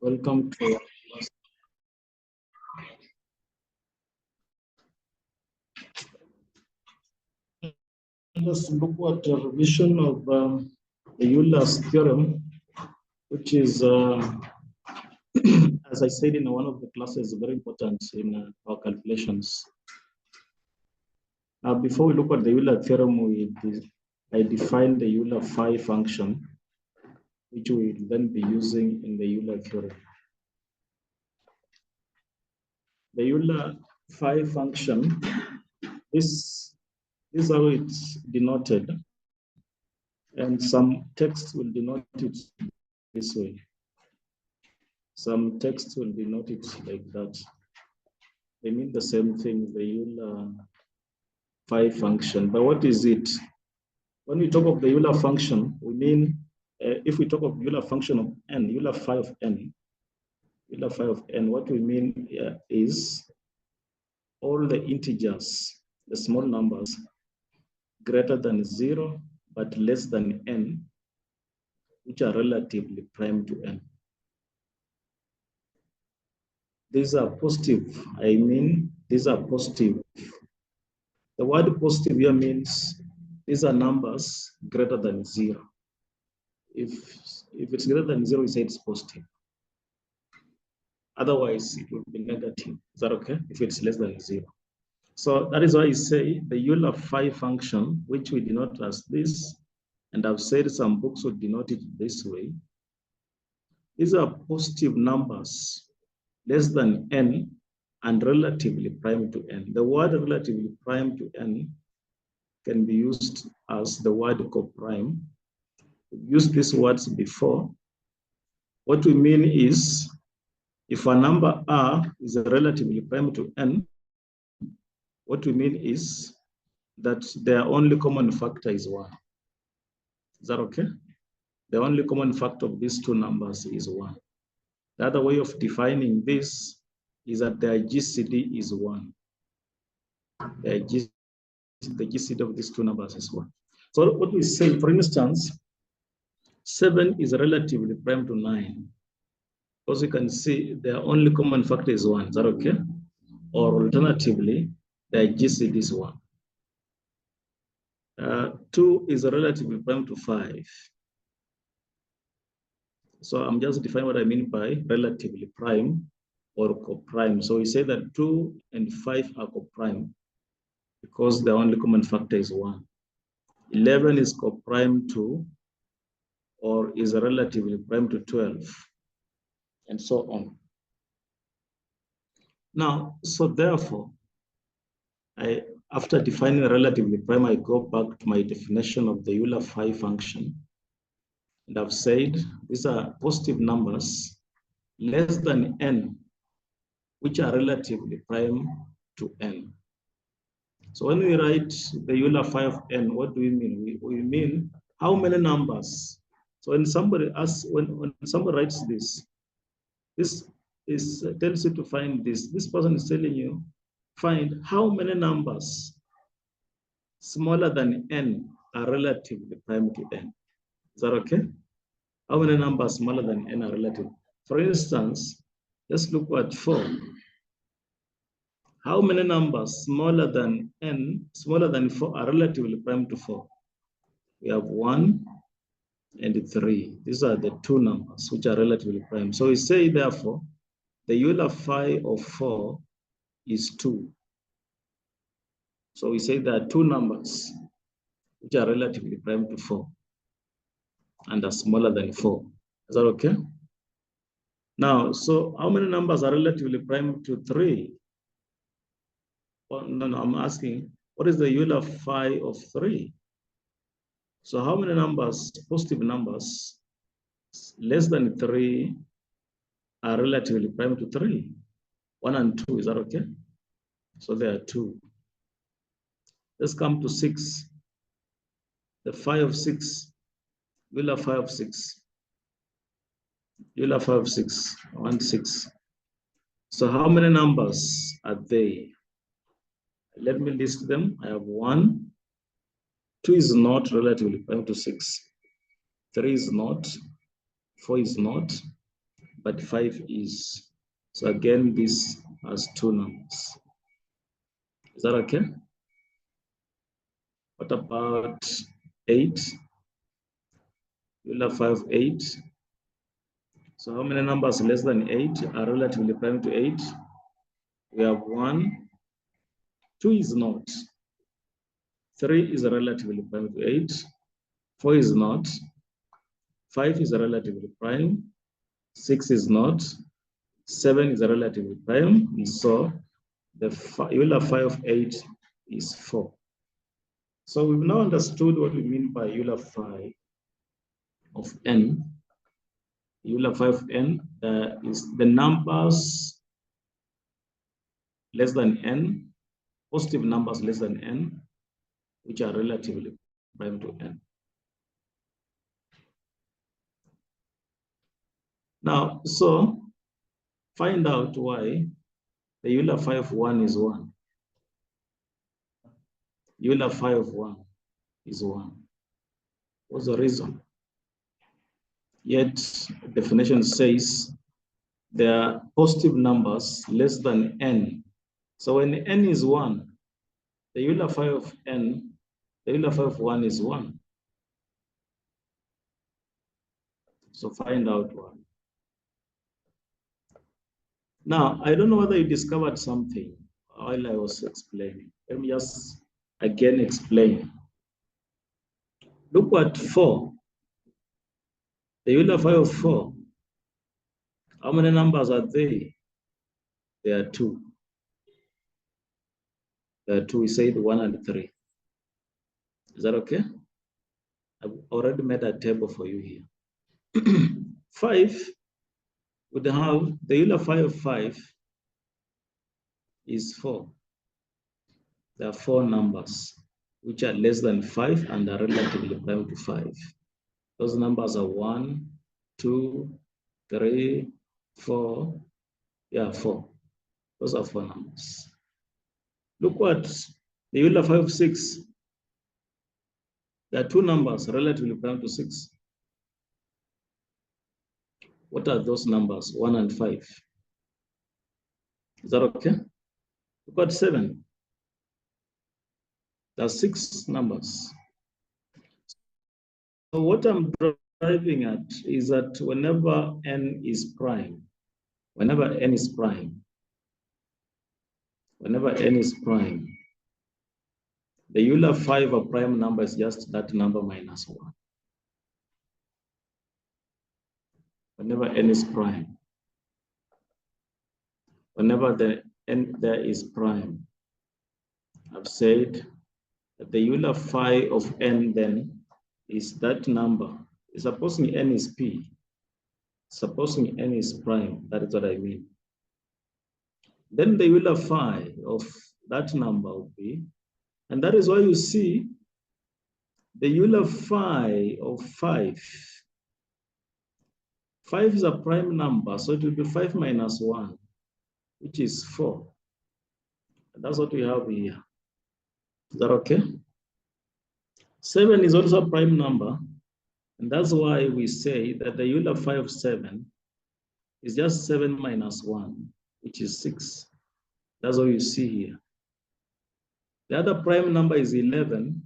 Welcome to let's look at a revision of the Euler's theorem, which is, as I said in one of the classes, very important in our calculations. Now, before we look at the Euler theorem, I defined the Euler phi function, which we will then be using in the Euler theorem. The Euler phi function, this is how it's denoted, and some text will denote it this way. Some text will denote it like that. They mean the same thing, the Euler phi function. But what is it? When we talk of the Euler function, we mean, if we talk of Euler function of n, Euler phi of n, what we mean is all the integers, the small numbers, greater than 0, but less than n, which are relatively prime to n. These are positive. I mean, these are positive. The word positive here means these are numbers greater than 0. If it's greater than 0, we say it's positive. Otherwise, it will be negative. Is that okay? If it's less than 0. So that is why I say the Euler phi function, which we denote as this, and I've said some books would denote it this way. These are positive numbers less than n and relatively prime to n. The word relatively prime to n can be used as the word coprime. We've used these words before. What we mean is, if a number r is a relatively prime to n, what we mean is that their only common factor is 1. Is that okay? The only common factor of these two numbers is 1. The other way of defining this is that their GCD is 1. The GCD of these two numbers is 1. So what we say, for instance, 7 is relatively prime to 9. Because you can see their only common factor is 1. Is that okay? Or alternatively, their GCD is 1. 2 is relatively prime to 5. So I'm just defining what I mean by relatively prime or coprime. So we say that 2 and 5 are coprime because the only common factor is 1. 11 is coprime to or is relatively prime to 12, and so on. Now, so therefore, after defining relatively prime, I go back to my definition of the Euler phi function. And I've said these are positive numbers less than n, which are relatively prime to n. So when we write the Euler phi of n, what do we mean? We mean how many numbers. So when somebody asks, when somebody writes this tells you to find this. This person is telling you, find how many numbers smaller than n are relatively prime to n. Is that okay? How many numbers smaller than n are relative? For instance, let's look at 4. How many numbers smaller than n, smaller than 4 are relatively prime to 4? We have 1 and 3. These are the two numbers which are relatively prime. So we say, therefore, the Euler phi of 4 is 2. So we say there are two numbers which are relatively prime to 4 and are smaller than 4. Is that okay? Now, so how many numbers are relatively prime to 3? Well, no, I'm asking, what is the Euler phi of 3? So how many numbers, positive numbers, less than 3 are relatively prime to 3? 1 and 2, is that okay? So there are 2. Let's come to 6. The phi of 6, Euler phi of 6. Euler phi of 6, 1, 6. So how many numbers are they? Let me list them. I have 1. 2 is not relatively prime to 6. 3 is not. 4 is not. but 5 is. So again, this has 2 numbers. Is that okay? What about 8? Euler 5, 8. So how many numbers less than 8 are relatively prime to 8? We have 1. 2 is not. 3 is relatively prime to 8. 4 is not. 5 is relatively prime. 6 is not. 7 is relatively prime. And so the Euler 5, 8 is 4. So we've now understood what we mean by Euler 5 of n. Euler 5n is the numbers less than n, positive numbers less than n, which are relatively prime to n. Now, so find out why the Euler 5 1 is 1. Euler 5 1 is 1. What's the reason? Yet definition says there are positive numbers less than n. So when n is 1, the Euler 5 of n, the Euler 5 1 is 1. So find out why. Now, I don't know whether you discovered something while I was explaining. Let me just again explain. Look at 4. The Euler 5 of 4. How many numbers are they? There are 2. There are 2. We said 1 and 3. Is that okay? I've already made a table for you here. 5 would have the Euler 5 of 5 is 4. There are 4 numbers which are less than 5 and are relatively prime to 5. Those numbers are 1, 2, 3, 4. Yeah, 4. Those are 4 numbers. Look what the Euler 5 of 6. There are 2 numbers relatively prime to 6. What are those numbers? 1 and 5. Is that okay? Look at 7. There are 6 numbers. So what I'm driving at is that whenever n is prime, whenever n is prime, the Euler 5 a prime number is just that number minus 1. Whenever n is prime, whenever the n there is prime, I've said that the Euler 5 of n then is that number. Supposing n is p, supposing n is prime, that is what I mean. Then the Euler 5 of that number would be, and that is why you see the Euler 5 of 5. 5 is a prime number, so it will be 5 minus 1, which is 4. And that's what we have here. Is that okay? 7 is also a prime number, and that's why we say that the Euler 5 of 7 is just 7 minus 1, which is 6. That's what you see here. The other prime number is 11.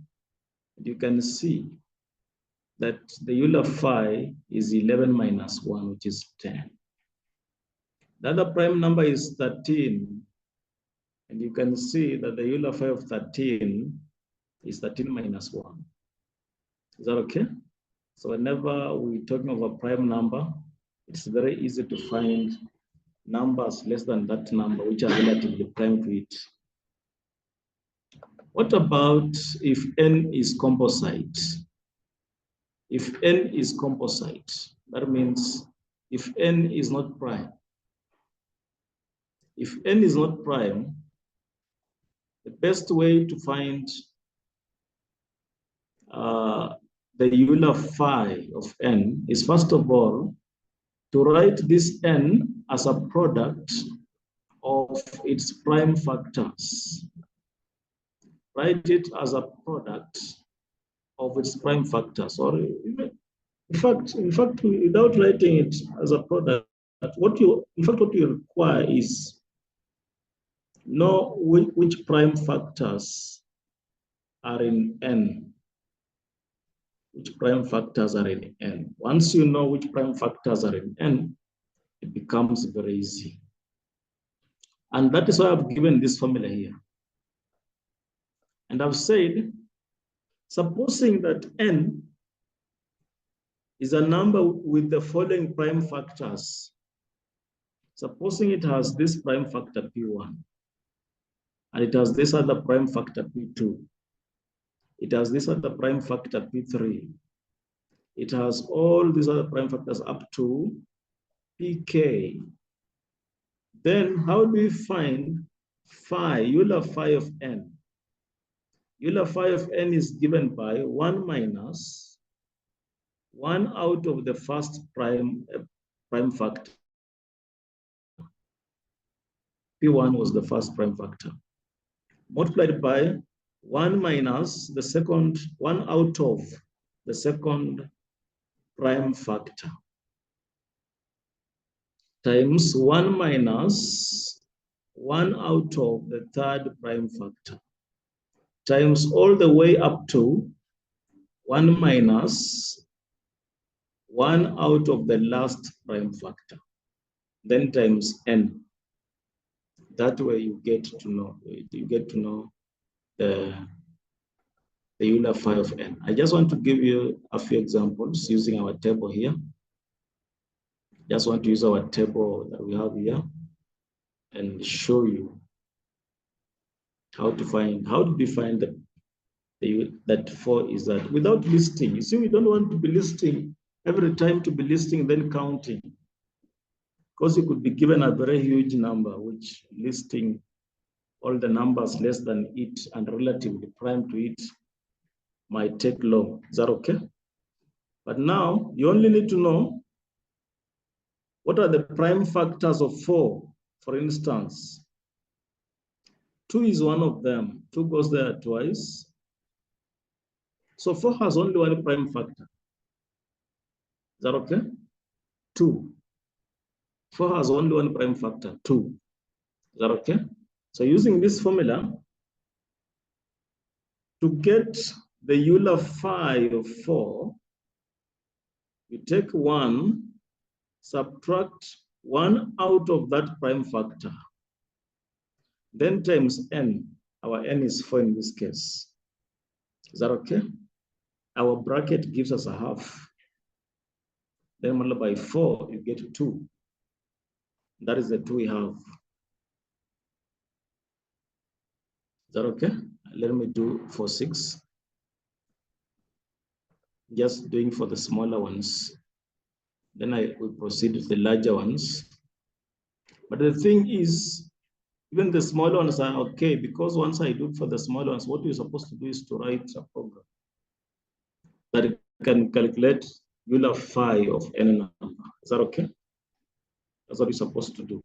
And you can see that the Euler 5 is 11 minus 1, which is 10. The other prime number is 13. And you can see that the Euler 5 of 13 is 13 minus 1. Is that okay? So whenever we're talking of a prime number, it's very easy to find numbers less than that number, which are relatively prime to it. What about if n is composite? If n is composite, that means if n is not prime. If n is not prime, the best way to find the Euler 5 of n is, first of all, to write this n as a product of its prime factors. Write it as a product of its prime factors, or in fact, without writing it as a product, what you require is know which prime factors are in N. Which prime factors are in N. Once you know which prime factors are in N, it becomes very easy. And that is why I've given this formula here. And I've said, supposing that N is a number with the following prime factors. Supposing it has this prime factor P1, and it has this other prime factor P2. It has this other prime factor P3. It has all these other prime factors up to Pk. Then how do we find phi, Euler phi of N? Euler phi of N is given by 1 minus 1 out of the first prime factor. P1 was the first prime factor, multiplied by 1 minus the second, 1 out of the second prime factor, times 1 minus 1 out of the third prime factor, times all the way up to 1 minus 1 out of the last prime factor, then times N. That way you get to know the Euler phi of N. I just want to give you a few examples using our table here. Just want to use our table that we have here and show you how to define that 4 is that without listing. You see, we don't want to be listing every time, to be listing then counting, because you could be given a very huge number, which listing all the numbers less than it and relatively prime to it might take long. Is that okay? But now you only need to know what are the prime factors of 4. For instance, 2 is one of them. 2 goes there twice. So 4 has only one prime factor. Is that okay? 2. 4 has only one prime factor, 2. Is that okay? So using this formula, to get the Euler phi of 4, you take 1, subtract 1 out of that prime factor, then times N. Our N is 4 in this case. Is that okay? Our bracket gives us a half. Then multiply by 4, you get 2. That is the 2 we have. Is that okay? Let me do for 6. Just doing for the smaller ones. Then I will proceed with the larger ones. But the thing is, even the smaller ones are okay, because once I do it for the smaller ones, what you're supposed to do is to write a program that can calculate Euler phi of n number. Is that okay? That's what you're supposed to do.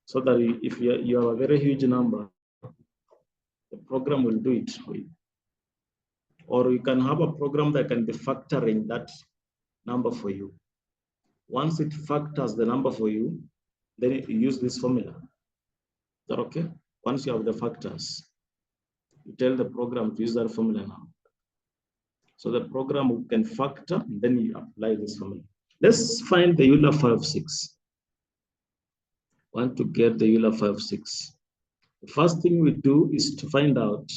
So that if you have a very huge number, the program will do it for you. Or you can have a program that can be factoring that number for you. Once it factors the number for you, then you use this formula. Is that okay? Once you have the factors, you tell the program to use that formula now. So the program can factor, and then you apply this formula. Let's find the Euler phi of 6. Want to get the Euler phi of 6. The first thing we do is to find out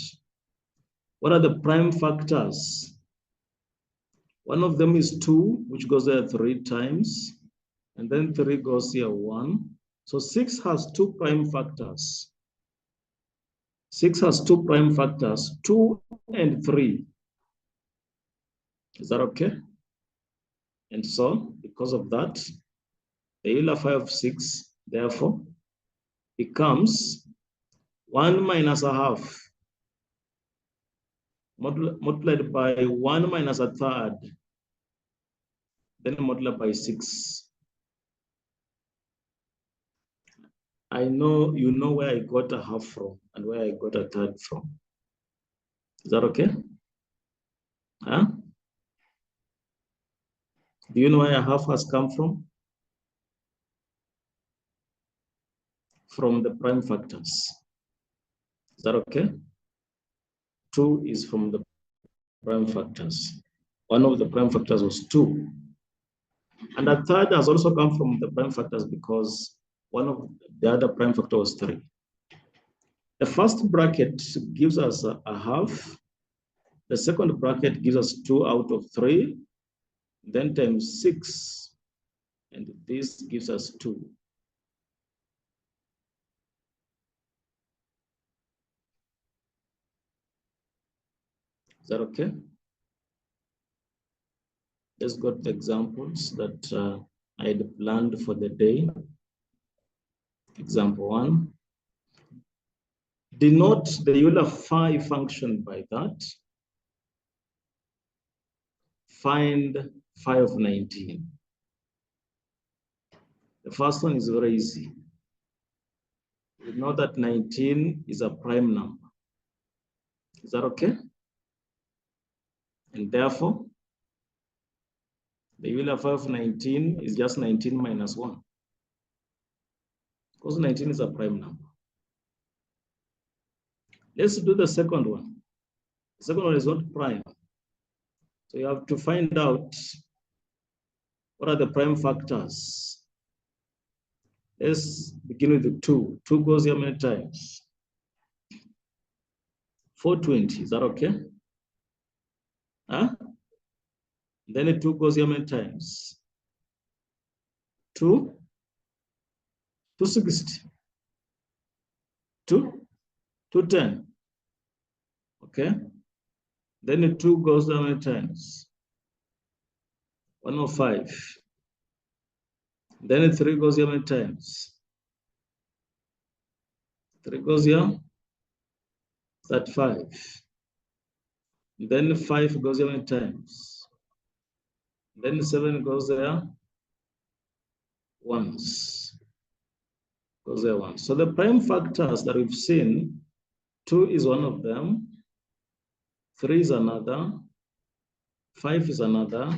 what are the prime factors. One of them is 2, which goes there 3 times, and then 3 goes here 1. So 6 has 2 prime factors. 6 has 2 prime factors, 2 and 3. Is that okay? And so, because of that, the Euler phi of 6, therefore, becomes 1 minus a half multiplied by 1 minus a third, then multiplied by 6. I know you know where I got a half from and where I got a third from. Is that okay? Huh? Do you know where a half has come from? from the prime factors. Is that okay? 2 is from the prime factors. One of the prime factors was 2. And a third has also come from the prime factors because one of the other prime factor was 3. The first bracket gives us a half. The second bracket gives us 2 out of 3, then times 6, and this gives us 2. Is that okay? Let's go to the examples that I had planned for the day. Example 1. Denote the Euler phi function by that. Find phi of 19. The first one is very easy. We know that 19 is a prime number. Is that okay? And therefore, the Euler phi of 19 is just 19 minus 1. Because 19 is a prime number. Let's do the second one. The second one is not prime. So you have to find out what are the prime factors. Let's begin with the 2. 2 goes here many times? 420, is that okay? Huh? Then the 2 goes here many times? 2? 260. 2? 210. Okay? Then the 2 goes how many times? 105. Then the 3 goes here many times? 3 goes here? 35. Then 5 goes here many times? Then 7 goes there once. Goes there once. So the prime factors that we've seen, 2 is one of them, 3 is another, 5 is another,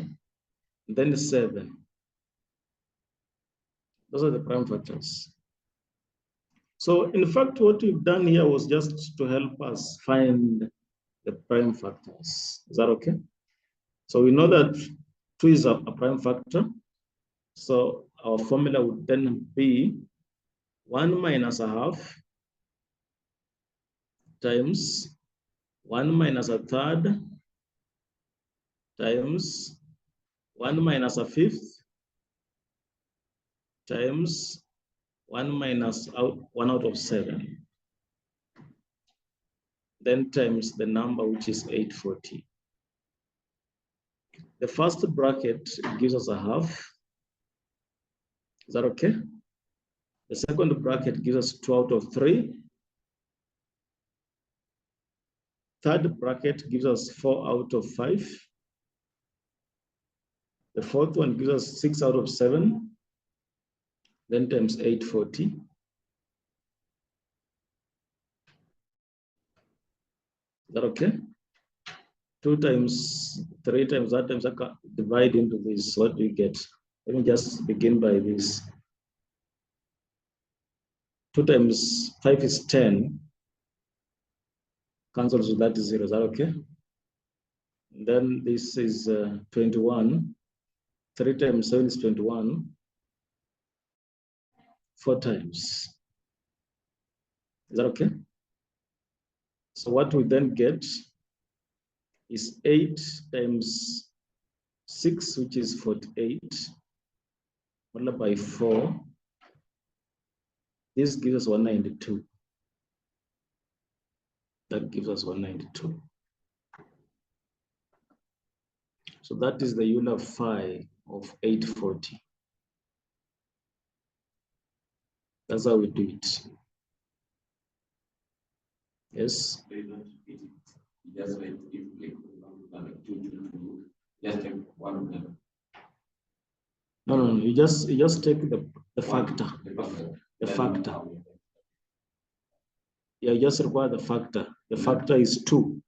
then 7. Those are the prime factors. So in fact, what we've done here was just to help us find the prime factors. Is that okay? So we know that 2 is a prime factor. So our formula would then be 1 minus a half times 1 minus a third times 1 minus a fifth times 1 minus 1 out of 7. Then times the number, which is 840. The first bracket gives us a half. Is that okay? The second bracket gives us 2 out of 3. Third bracket gives us 4 out of 5. The fourth one gives us 6 out of 7. Then times 840. Is that okay? 2 times 3 times that times that divide into this. What do you get? Let me just begin by this. 2 times 5 is 10. Cancels with that is 0. Is that okay? And then this is 21. 3 times 7 is 21. 4 times. Is that okay? So what we then get is 8 times 6, which is 48, multiplied by 4. This gives us 192. That gives us 192. So that is the Euler phi of 840. That's how we do it. Yes? Just like if like 2, just take one of them. No. You just take the factor. The factor. Yeah, you just require the factor. The factor is 2.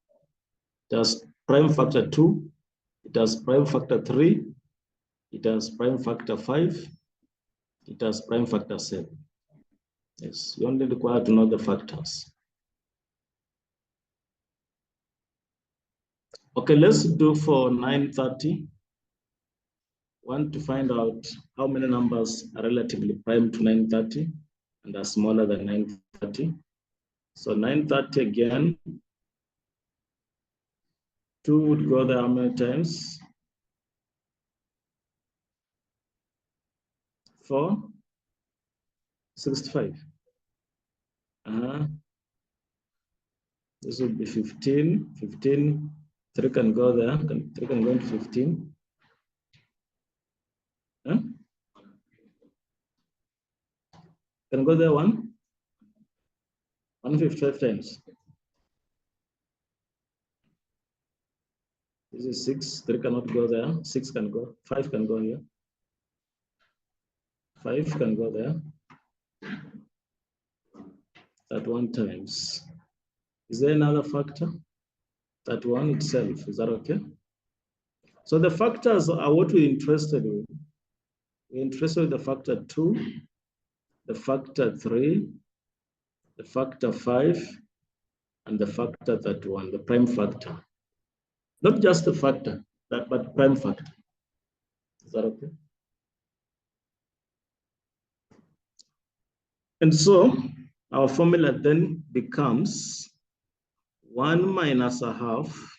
It has prime factor 2. It has prime factor 3. It has prime factor 5. It has prime factor 7. Is Yes, you only require to know the factors. Okay, let's do for 930. Want to find out how many numbers are relatively prime to 930 and are smaller than 930. So 930 again, 2 would go there how many times? 4, 65. This would be 15. 15, 3 can go there. 3 can go into 15. Huh? Can go there 155 times. This is 6. 3 cannot go there. 6 can go. 5 can go here. 5 can go there. That 1 times. Is there another factor? That 1 itself. Is that okay? So the factors are what we're interested in. We're interested in the factor 2, the factor 3, the factor 5, and the factor that 1, the prime factor. Not just the factor, but prime factor. Is that okay? And so our formula then becomes 1 minus a half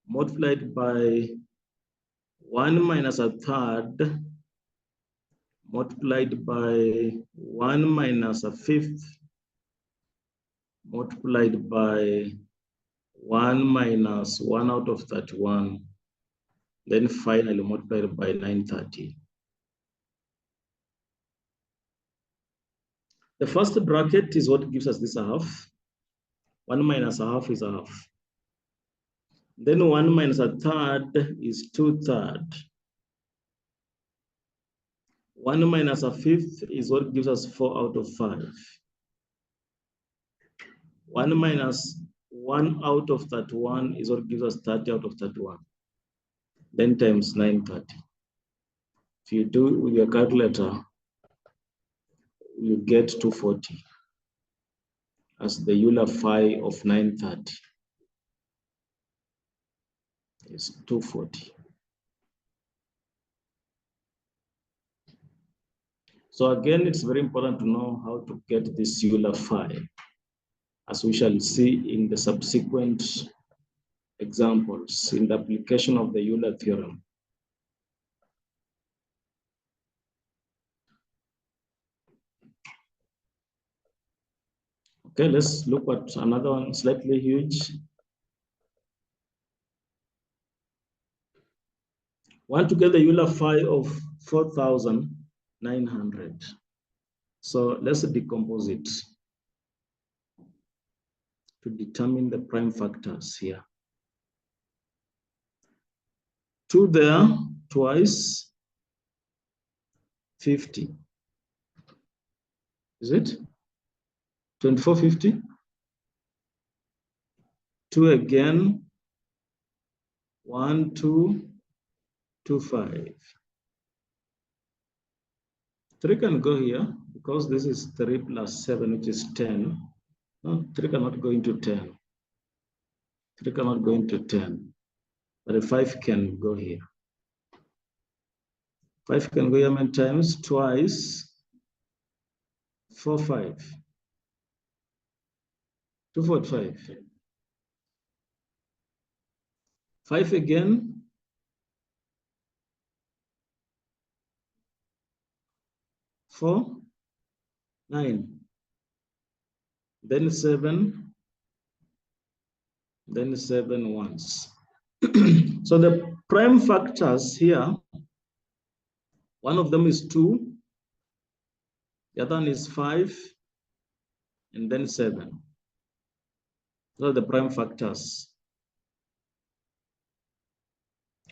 multiplied by 1 minus a third multiplied by 1 minus a fifth multiplied by 1 minus 1 out of 31, then finally multiplied by 930. The first bracket is what gives us this half. 1 minus a half is a half. Then 1 minus a third is 2/3. 1 minus a fifth is what gives us 4 out of 5. 1 minus 1 out of 31 is what gives us 30 out of 31. Then times 930. If you do it with your calculator, you get 240 as the Euler phi of 930. It's 240. So again, it's very important to know how to get this Euler phi, as we shall see in the subsequent examples in the application of the Euler theorem. Okay, let's look at another one, slightly huge. Want to get the Euler phi of 4,900. So let's decompose it to determine the prime factors here. 2 there, twice, 50. Is it? 2450? 2 again, 1, 2, 2, 5. 3 can go here because this is 3 plus 7, which is 10. No, 3 cannot go into 10. 3 cannot go into 10. But a 5 can go here. 5 can go here many times? Twice. 4, 5. 245. 5 again. 4, 9. Then 7. Then 7 once. So the prime factors here, one of them is 2. The other one is 5. And then 7. Those are the prime factors.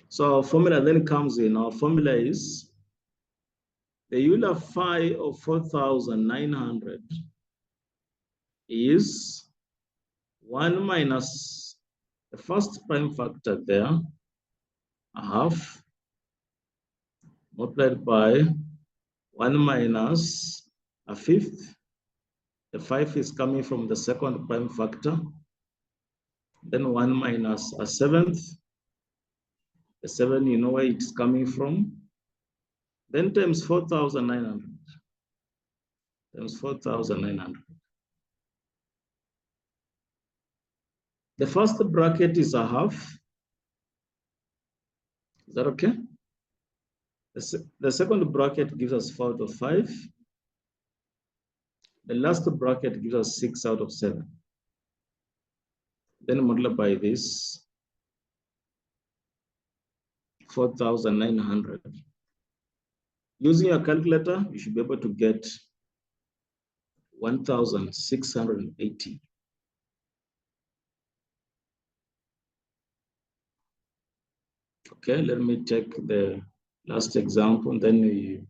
So our formula then comes in. Our formula is the Euler phi of 4,900 is 1 minus the first prime factor there, a half, multiplied by 1 minus a fifth. The 5 is coming from the second prime factor. Then 1 minus a seventh. The 7, you know where it's coming from. Then times 4,900. Times 4,900. The first bracket is a half. Is that okay? The second bracket gives us 4 out of 5. The last bracket gives us 6 out of 7. Then multiply this, 4,900. Using your calculator, you should be able to get 1,680. Okay, let me take the last example, and then you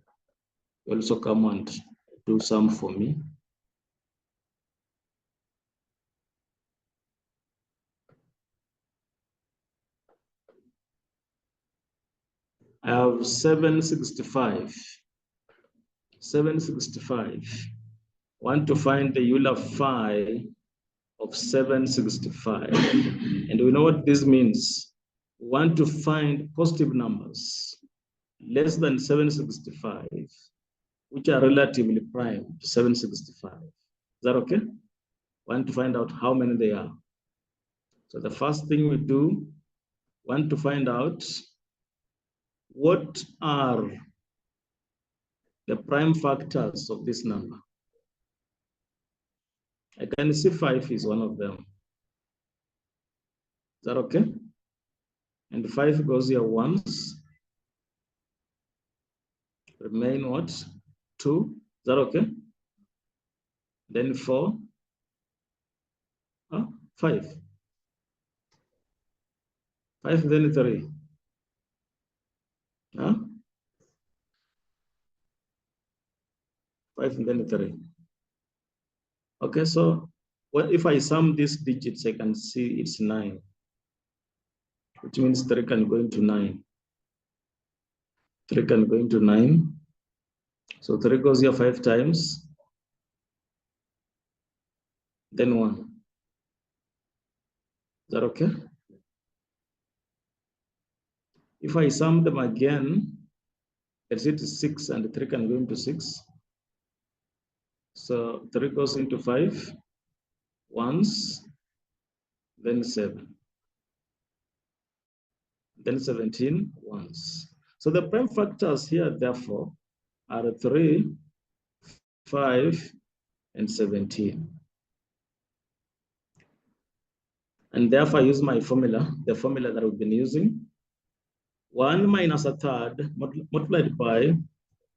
also come and do some for me. I have 765. 765. Want to find the Euler phi of 765. And we know what this means. We want to find positive numbers less than 765, which are relatively prime to 765. Is that okay? Want to find out how many they are. So the first thing we do, want to find out what are the prime factors of this number. I can see 5 is one of them. Is that okay? And 5 goes here once. Remain what? 2. Is that okay? Then 4. 5. 5, then 3. 5 and then 3. Okay, so what if I sum these digits, I can see it's 9, which means 3 can go into 9. 3 can go into 9. So 3 goes here 5 times. Then 1. Is that okay? If I sum them again, let's say it is 6 and 3 can go into 6. So 3 goes into 5 once, then 7. Then 17 once. So the prime factors here, therefore, are 3, 5, and 17. And therefore, I use my formula, the formula that we've been using. 1 minus a third multiplied by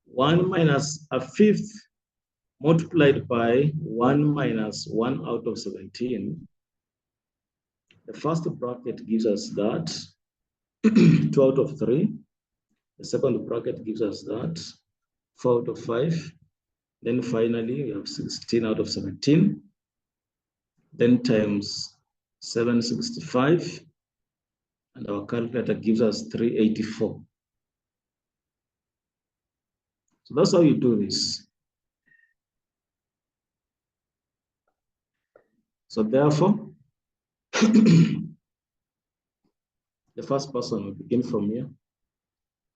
1 minus a fifth multiplied by 1 minus 1 out of 17. The first bracket gives us that, 2 out of 3. The second bracket gives us that, 4 out of 5. Then finally, we have 16 out of 17. Then times 765. And our calculator gives us 384. So that's how you do this. So therefore, the first person will begin from here.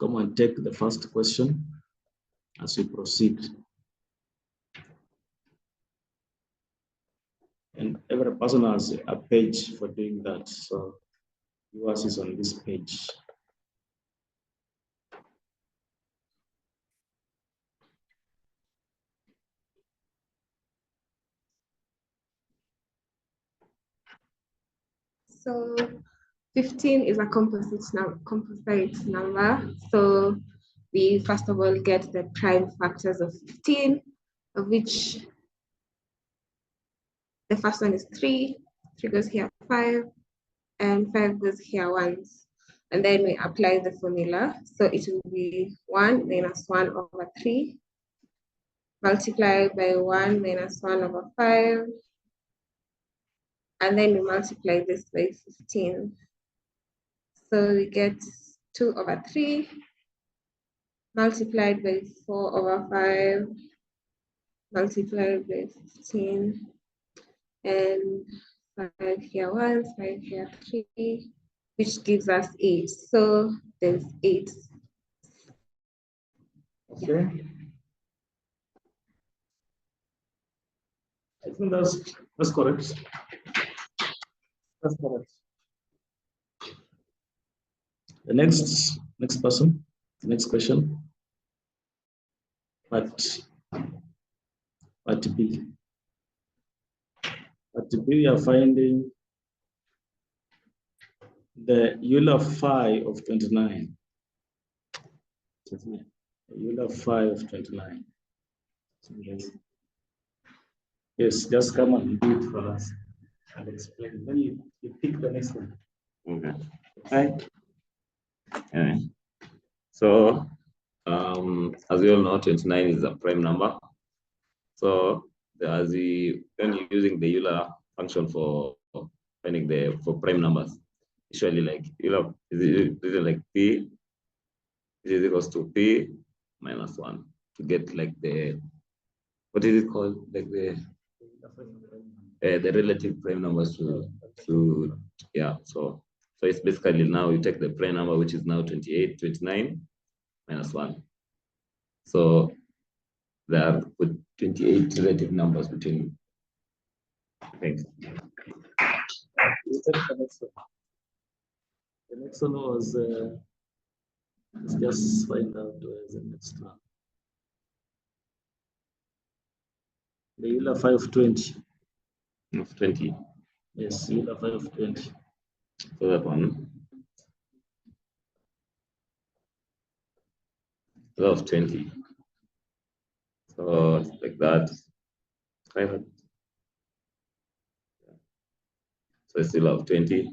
Come and take the first question as we proceed. And every person has a page for doing that. So yours is on this page. So 15 is a composite number. So we first of all get the prime factors of 15, of which the first one is 3. 3 goes here 5, and 5 goes here once. And then we apply the formula. So it will be 1 minus 1 over 3 multiplied by 1 minus 1 over 5. And then we multiply this by 15. So we get 2 over 3 multiplied by 4 over 5 multiplied by 15, and 5 here once, 5 here 3, which gives us 8. So there's 8. Okay. I think that's correct. That's correct. The next person, the next question. Part B. Part B, we are finding the Euler phi of 29. The Euler phi of 29. Yes, just come and do it for us and explain. Then you pick the next one. Okay. Right. Okay. So, as we all know, 29 is a prime number. So, when you're using the Euler function for finding for prime numbers, usually like Euler is like P is equals to P minus 1 to get like what is it called? Like the relative prime numbers to yeah. So it's basically now you take the prime number, which is now 28, 29 minus 1. So there are 28 relative numbers between things. The next one was let's just find out where is the next one. The Euler 520. Of 20. Yes, Euler 520. So that one. Of 20. So it's like that. So it's still of 20.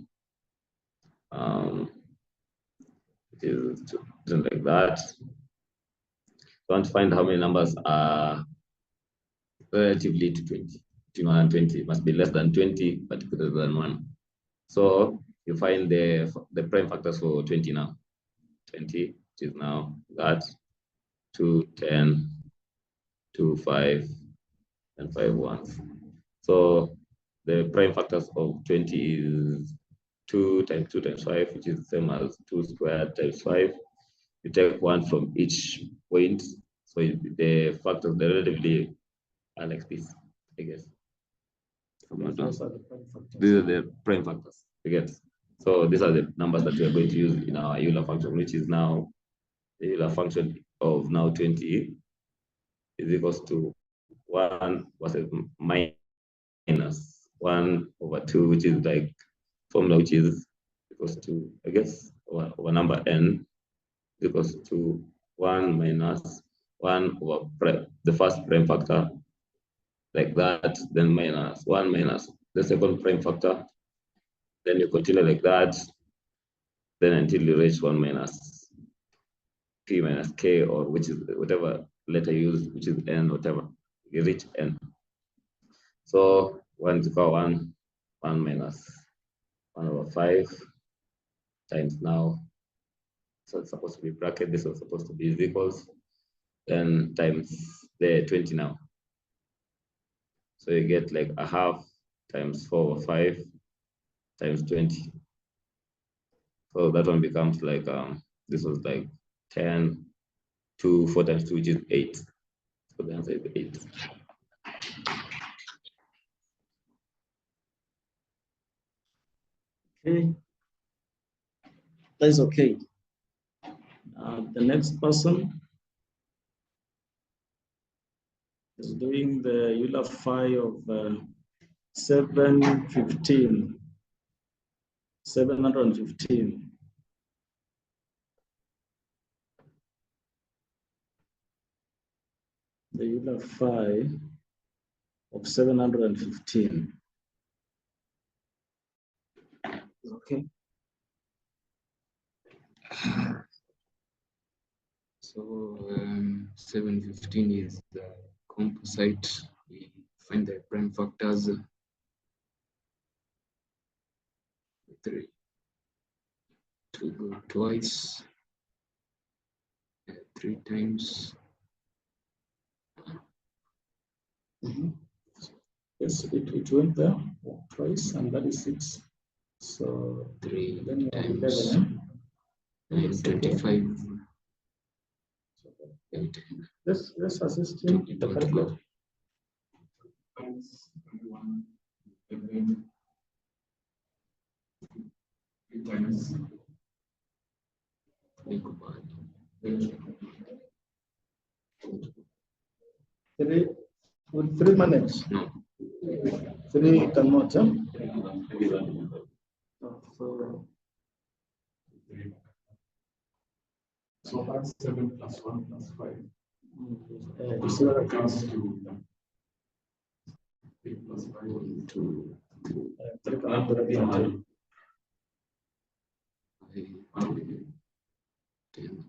It is like that. So I want to find how many numbers are relatively to 20. Between 1 and 20. It must be less than 20, but greater than 1. So you find the prime factors for 20 now. 20, which is now that 2, 10, 2, 5, and 5 ones. So the prime factors of 20 is 2 times 2 times 5, which is the same as 2 squared times 5. You take 1 from each point. So the factors, they relatively are like this, I guess. These are the prime factors, I guess. So these are the numbers that we are going to use in our Euler function, which is now the Euler function of now 20 is equals to 1 versus minus 1 over 2, which is like formula which is equals to, I guess, over number n is equals to 1 minus 1 over the first prime factor, like that, then minus 1 minus the second prime factor, then you continue like that, then until you reach 1 minus p minus k, or which is whatever letter you use, which is n, whatever, you reach n. So 1 to power 1 minus 1 over 5 times now. So it's supposed to be bracket, this was supposed to be is equals, then times the 20 now. So you get like a half times 4 over 5 times 20. So that one becomes like, this was like 10, 2, 4 times 2, which is 8. So the answer is 8. Okay. That's okay. The next person is doing the Euler phi of 715. 715. The Euler phi of 715. Okay. So 715 is the composite. We find the prime factors 3 to go twice, 3 times Yes, it went there twice, and that is 6. So 3 then you have times 11. 925. Let's assist him with the calculator. Three with 3 minutes. No. 3 cannot. Huh? So that's 7 plus 1 plus 5. You see what I can do? 3 plus 5 to 3 cannot be 10,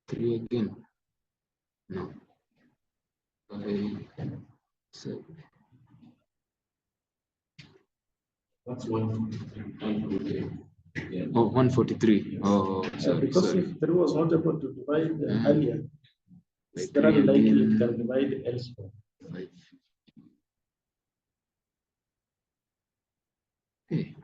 3 again. No. 5, 7. That's 143. Oh, 143. Oh, sorry. Because Sorry. if 3 was not able to divide earlier, it's By very 3 likely it again. can divide elsewhere. 5. Hey.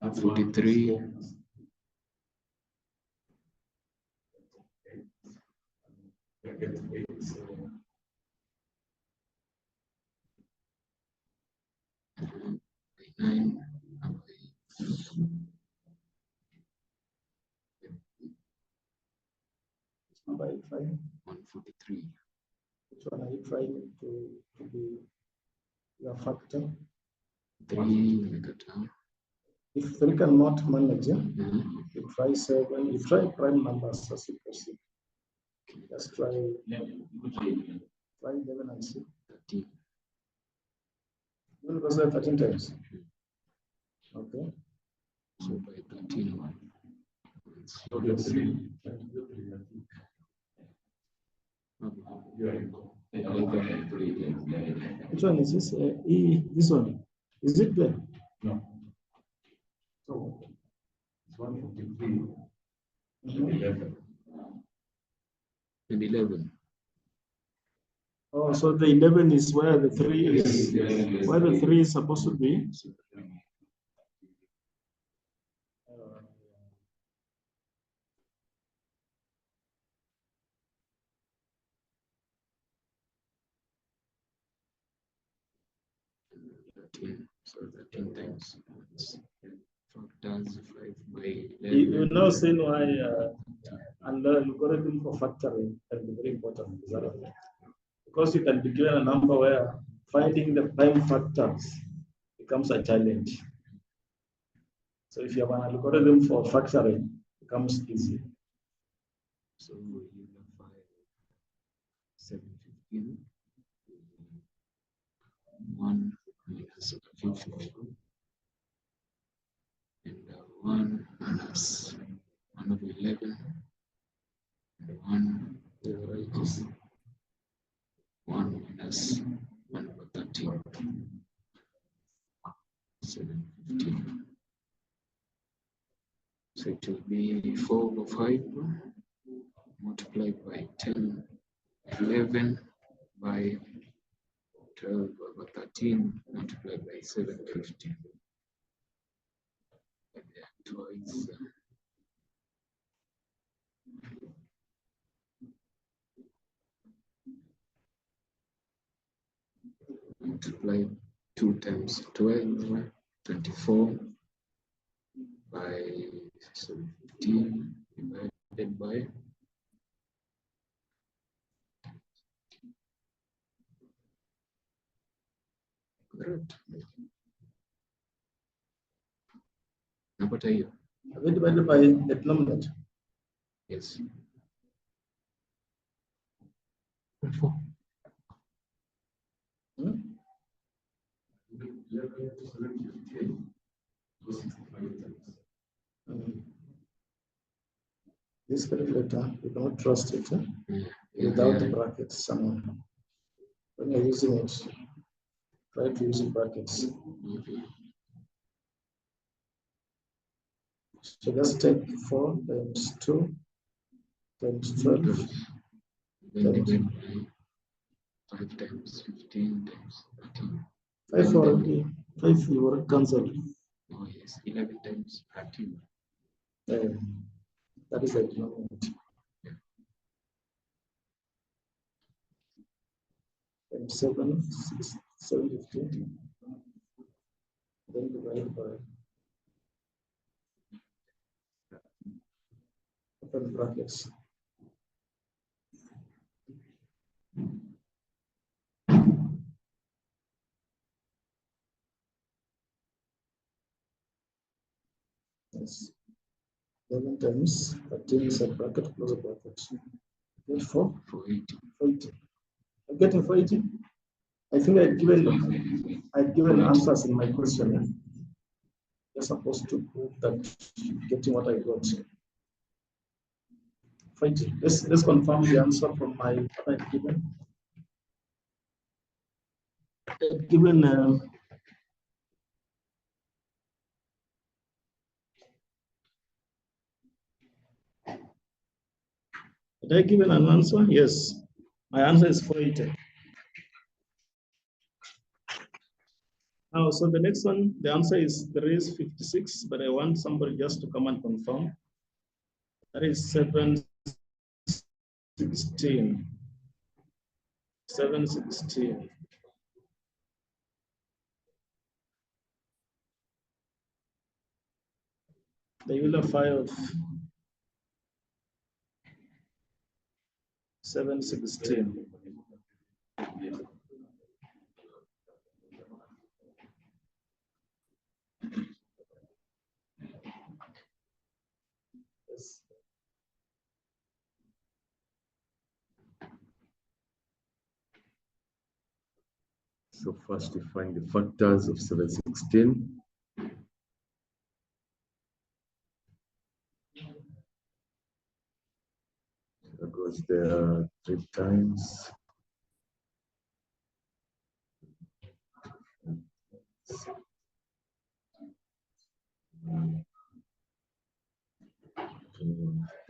That's 43. Nine. Number 8, 143. which one are you trying to be your factor? 3 megatown. If 3 cannot manage, Mm-hmm. you try 7. You try prime numbers as you proceed. Just try 11 and see. 13. You will go 13 times. Okay. So by 13. Which one is this? This one. Is it there? No. So it's 143. And 11. Oh, so the 11 is where the 3 is. Where the 3 is supposed to be. So 13 times. Factors 5 by 11. You now see why and the algorithm for factoring can be very important. Is that okay? Because you can be given a number where finding the prime factors becomes a challenge. So if you have an algorithm for factoring, it becomes easy. So you have 5, 7, 15. 1 minus 15. And 1 minus 1 over 11. And 1 is 1 minus 1 over 13. 7, 15. So it will be 4 over 5 multiplied by 10, 11 by 12 over 13 multiplied by 7, 15. And then twice. Multiply 2 times 12, 24 by 17 divided by 100. Napata hiyo? Have you divided by the denominator? Yes. 4. This calculator, you cannot trust it Yeah. without the brackets somewhere. When you're using it, try to use brackets. Okay. So just take 4 times 2 times 12. Then divide by 5 times 15 times 13. 5 already. 5 you were cancelled. Oh yes, 11 times 13. That is the denominator. And 7, 6, 7, 15. Then divide by open brackets. Yes. 11 times 13 is a bracket, close a bracket. Get 4? 480. 480. I'm getting 480. I think I'd given answers in my question. You're supposed to prove that you're getting what I got. 480. Let's confirm the answer from my what I'd given. I'd given Did I given an answer? Yes. My answer is 480. Now, so the next one, the answer is 56, but I want somebody just to come and confirm. That is 716. 716. The Euler phi of 716. Yes. So first we find the factors of 716. That goes there 3 times.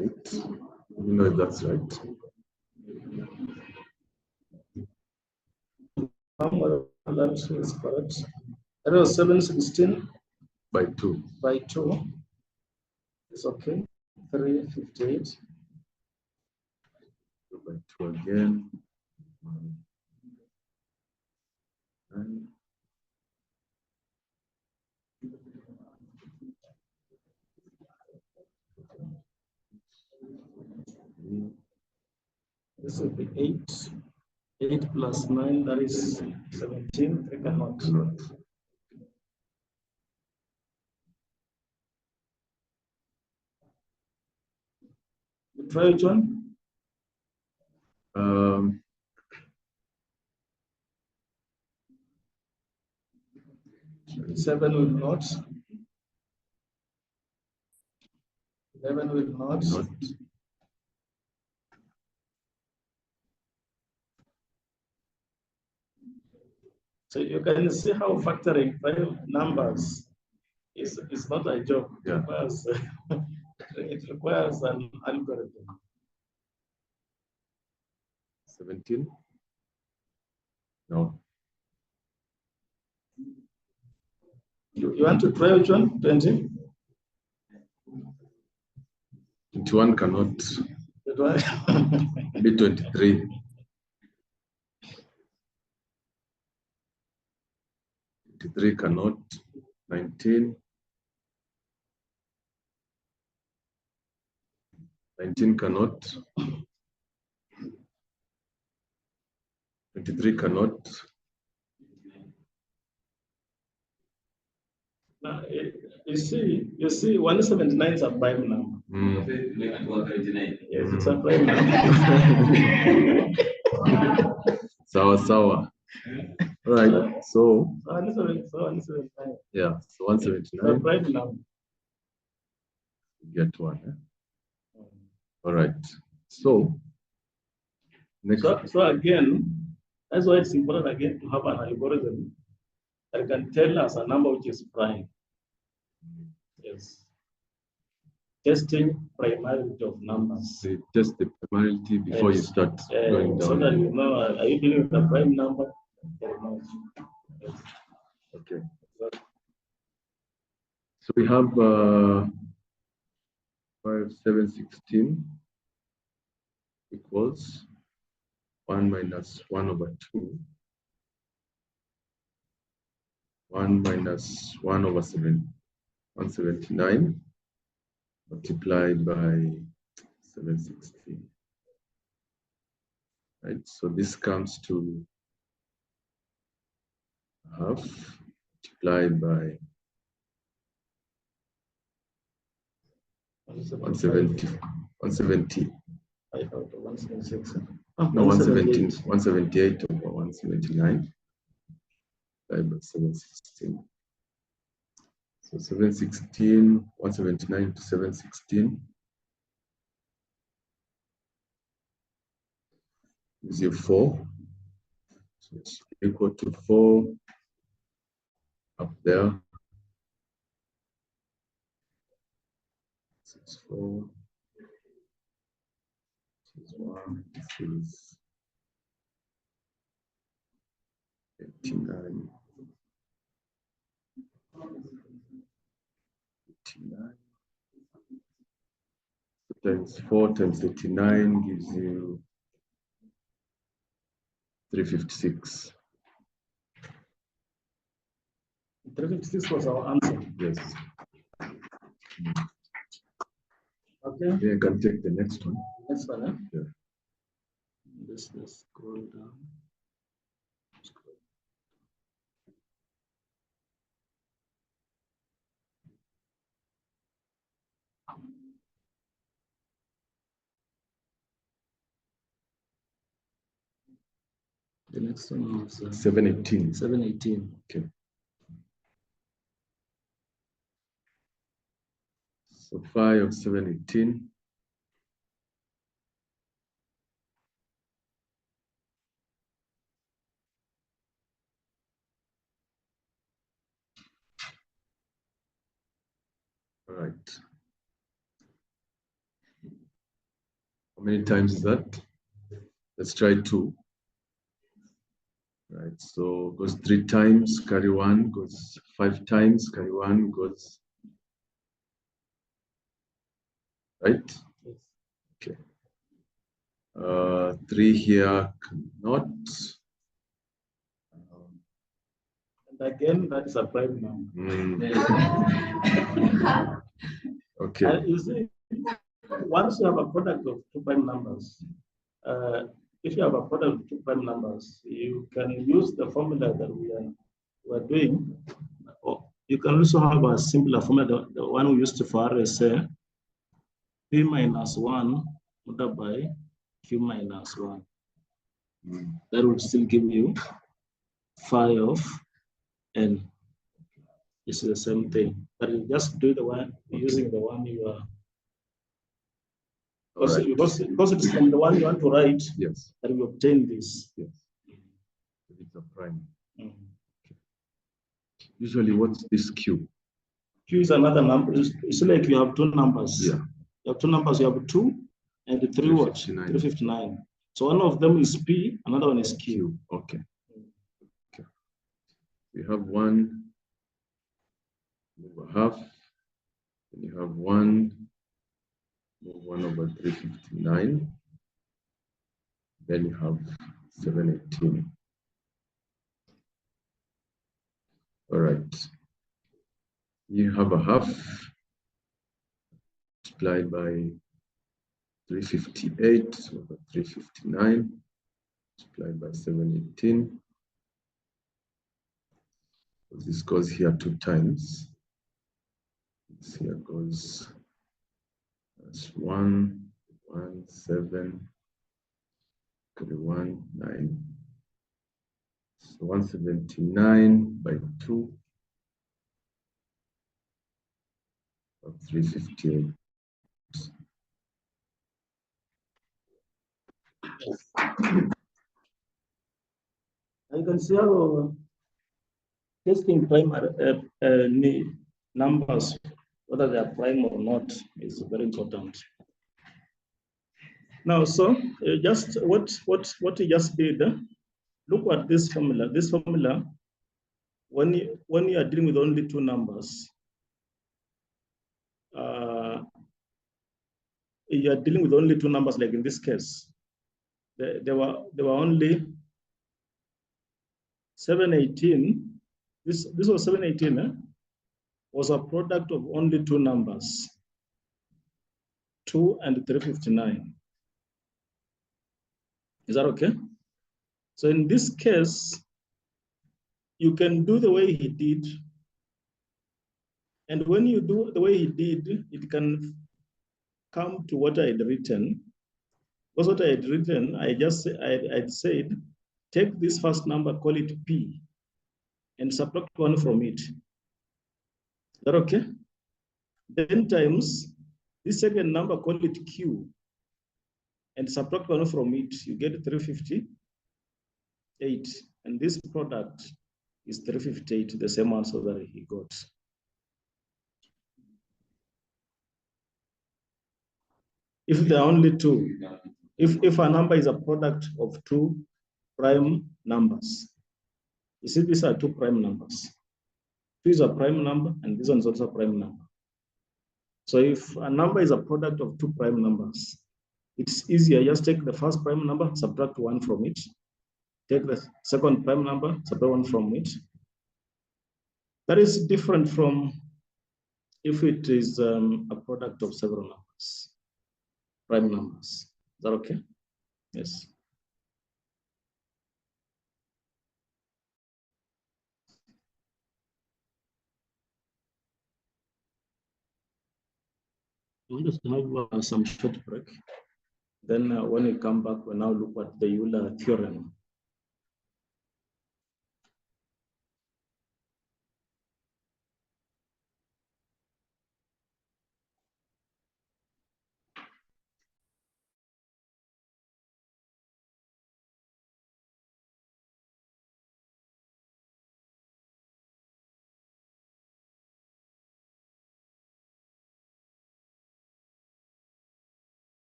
Eight. You know if that's right. That is correct. That was 716 By 2. by 2. It's okay. 358. So by 2 again. And This will be 8. 8 plus 9, that is 17. I cannot. You try which one? 7 will not. 11 will not. not. So you can see how factoring 5 numbers is not a joke. Yeah. It requires an algorithm. 17? No. You want to try which one? 20? 21 cannot be 23. 23 cannot. 19. 19 cannot. 23 cannot. Now, you see, 179 is a prime number. Yes, it's a prime number. Sawa. All right. So 179. yeah. So It's a 179. prime number. Get one. All right. So next. So again, that's why it's important again to have an algorithm that can tell us a number which is prime. Yes. Testing primality of numbers. So you test the primality before you start going So down. that you know, are you dealing with a prime number or not? Yes. Okay. So we have 5, 7, 16 equals 1 minus 1 over 2. 1 minus 1 over 179 multiplied by 716. Right, so this comes to half multiplied by 170. 170. I thought 176. No, 178 over 179 divided by 716. So 716, 179 to 716 is your 4. So it's equal to 4 up there. 6, 4. This is 1. This is 89. 89. Times 4 times 89 gives you 356. 356 was our answer. Yes. Okay. Yeah, you can take the next one. Next one, eh? Yeah. Let's scroll down. The next one was 718. 718. Okay. So 5 of 718. All right. How many times is that? Let's try 2. Right. So goes 3 times, carry 1, goes 5 times, carry 1, goes. Right? Okay. 3 here cannot. And again, that is a prime number. Okay. And you see, once you have a product of 2 prime numbers, if you have a product of 2 prime numbers, you can use the formula that we are doing. Or you can also have a simpler formula, the one we used for RSA, P minus 1 multiplied by Q minus 1. That will still give you phi of n. It's the same thing, but you just do the one using the one you are. Because it's from the one you want to write. Yes. That we obtain this. Yes. It's a prime. Okay. Usually, what's this Q? Q is another number. It's like you have 2 numbers. Yeah. You have 2 numbers. You have 2 and 3 what? 359. So one of them is P, another one is Q. Okay. Okay. We have 1 over half. Then you have 1 over 359. Then you have 718. All right. You have a half multiplied by 358 over 359 multiplied by 718. This goes here 2 times. This here goes as 1, 1, 7, 1, 9. So 179 by 2 of 358. I can see how testing prime numbers, whether they are prime or not, is very important. Now, so just what you just did, look at this formula. This formula, when you are dealing with only two numbers, you are dealing with only two numbers. Like in this case, there were only 718. This was 718. Was a product of only two numbers, 2 and 359. Is that okay? So in this case, you can do the way he did. And when you do the way he did, it can come to what I had written. Because what I had written, I'd said, take this first number, call it P, and subtract 1 from it. Is that okay? Then times this second number, call it Q, and subtract 1 from it, you get 358. And this product is 358, the same answer that he got. If there are only two, if a number is a product of two prime numbers, you see these are two prime numbers. 2 is a prime number, and this one is also a prime number. So if a number is a product of two prime numbers, it's easier. Just take the first prime number, subtract 1 from it. Take the second prime number, subtract 1 from it. That is different from if it is a product of several numbers, prime numbers. Is that okay? Yes. We'll just have some short break. Then when we come back, we'll now look at the Euler theorem.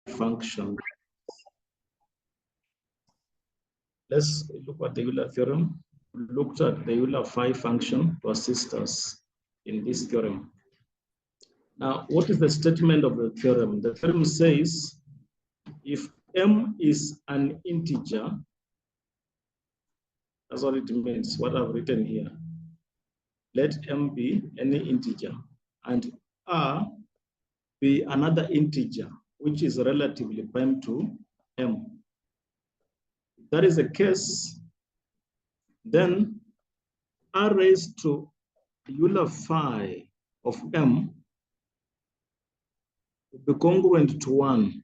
function. Let's look at the Euler theorem. We looked at the Euler phi function to assist us in this theorem. Now, what is the statement of the theorem? The theorem says if m is an integer, that's what it means, what I've written here. Let m be any integer and r be another integer, which is relatively prime to m. If that is the case, then r raised to Euler phi of m will be congruent to 1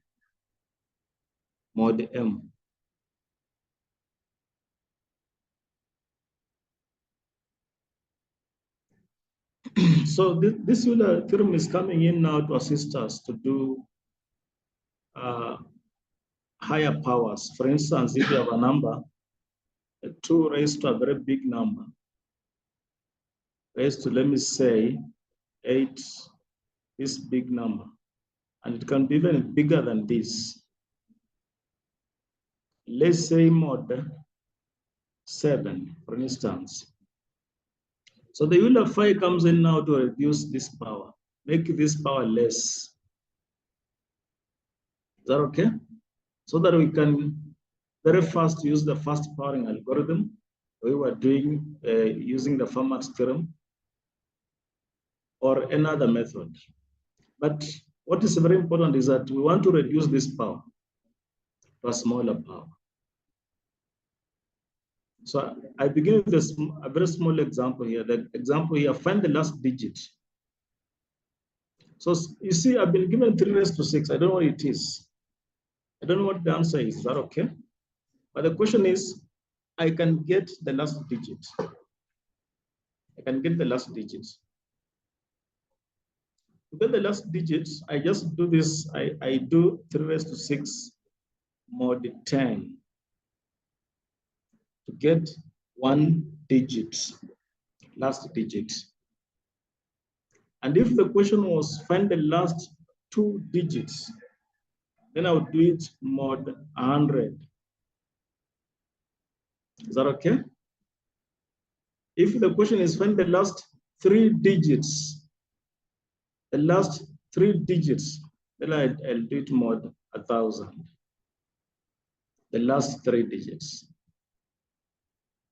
mod m. So this Euler theorem is coming in now to assist us to do higher powers. For instance, if you have a number, 2 raised to a very big number, raised to, let me say, 8, this big number, and it can be even bigger than this. Let's say mod 7, for instance. So the Euler phi comes in now to reduce this power, make this power less. Is that okay? So that we can very fast use the fast powering algorithm we were doing using the Fermat's theorem or another method. But what is very important is that we want to reduce this power to a smaller power. So I begin with a very small example here. The example here, find the last digit. So you see, I've been given 3 raised to 6. I don't know what it is. I don't know what the answer is. Is that okay? But the question is, I can get the last digit. I can get the last digit. To get the last digit, I just do this. I do 3 raised to 6 mod 10 to get 1 digit, last digit. And if the question was find the last 2 digits, then I would do it mod 100. Is that okay? If the question is find the last 3 digits, the last 3 digits, then I'll do it mod 1,000. The last 3 digits.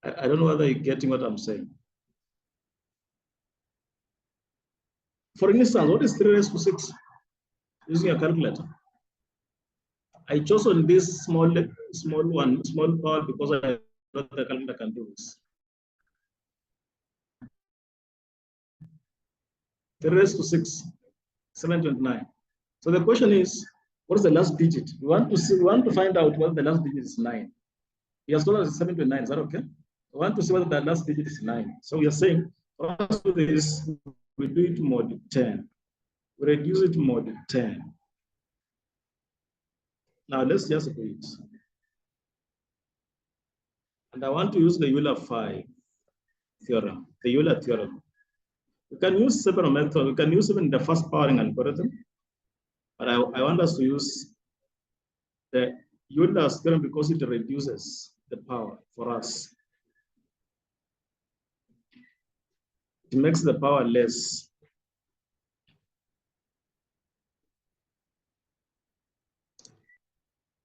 I don't know whether you're getting what I'm saying. For instance, what is 3 raised to 6? Using a calculator. I chose on this small power because I thought the calculator can do this. 3 raised to 6, 729. So the question is, what is the last digit? We want to find out whether the last digit is 9. He has told us 729. Is that okay? We want to see whether the last digit is 9. So we are saying, for us to do this, we do it mod 10. We reduce it mod 10. Now let's just do it. And I want to use the Euler phi theorem, the Euler theorem. We can use several methods. We can use even the fast powering algorithm. But I want us to use the Euler's theorem because it reduces the power for us. It makes the power less.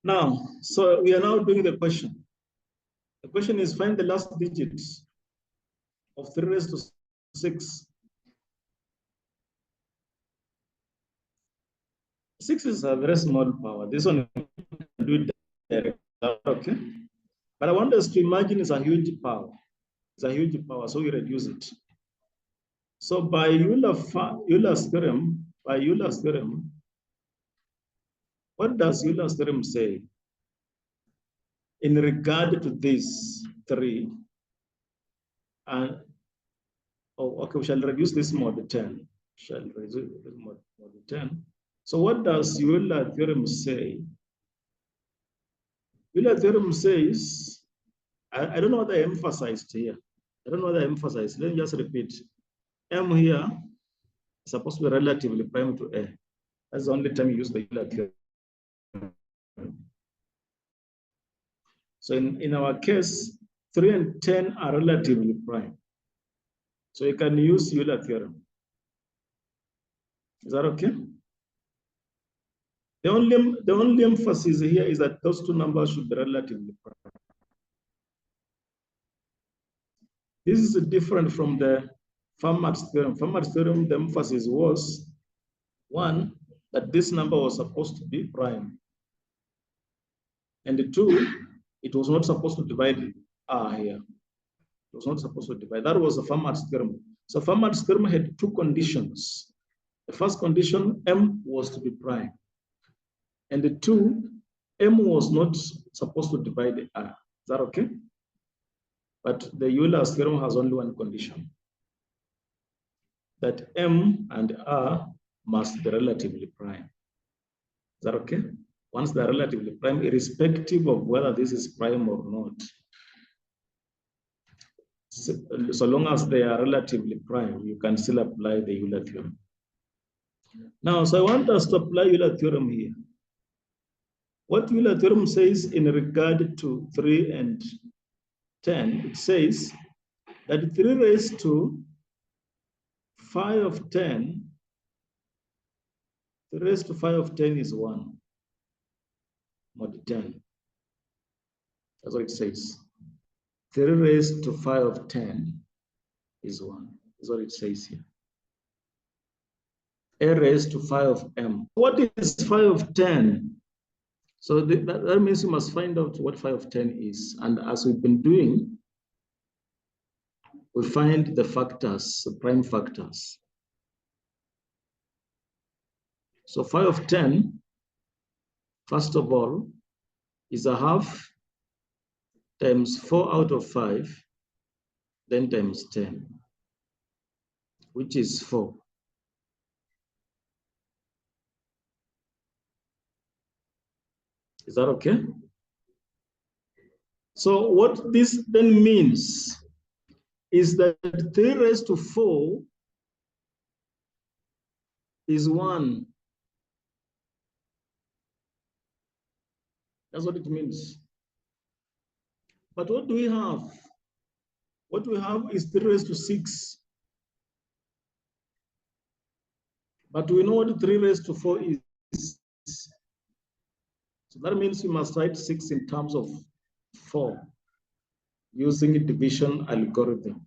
Now, so we are now doing the question. The question is find the last digit of 3 raised to 6. 6 is a very small power. This one do it direct, okay? But I want us to imagine it's a huge power. It's a huge power, so we reduce it. So by Euler's theorem, what does Euler's theorem say in regard to this 3? And okay, we shall reduce this mod 10. Shall reduce this mod 10. So what does Euler theorem say? Euler theorem says, I don't know what I emphasized here. I don't know what I emphasized. Let me just repeat. M here is supposed to be relatively prime to A. That's the only time you use the Euler theorem. So in our case, 3 and 10 are relatively prime. So you can use Euler theorem. Is that okay? The only emphasis here is that those two numbers should be relatively prime. This is different from the Fermat's theorem. Fermat's theorem, the emphasis was, one, that this number was supposed to be prime. And two, it was not supposed to divide R here. It was not supposed to divide. That was the Fermat's theorem. So Fermat's theorem had two conditions. The first condition, M was to be prime. And the two, M was not supposed to divide R. Is that okay? But the Euler's theorem has only one condition, that M and R must be relatively prime. Is that okay? Once they're relatively prime, irrespective of whether this is prime or not, so long as they are relatively prime, you can still apply the Euler theorem. Now, so I want us to apply Euler theorem here. What Euler theorem says in regard to 3 and 10, it says that 3 raised to 5 of 10, 3 raised to 5 of 10 is 1 mod 10. That's what it says. 3 raised to 5 of 10 is 1. That's what it says here. A raised to 5 of m. What is 5 of 10? So that means you must find out what 5 of 10 is. And as we've been doing, we find the factors, the prime factors. So 5 of 10, first of all, is a half times 4 out of 5, then times 10, which is 4. Is that okay? So what this then means is that 3 raised to 4 is 1. That's what it means. But what do we have? What we have is 3 raised to 6. But we know what 3 raised to 4 is. So that means you must write 6 in terms of 4 using a division algorithm.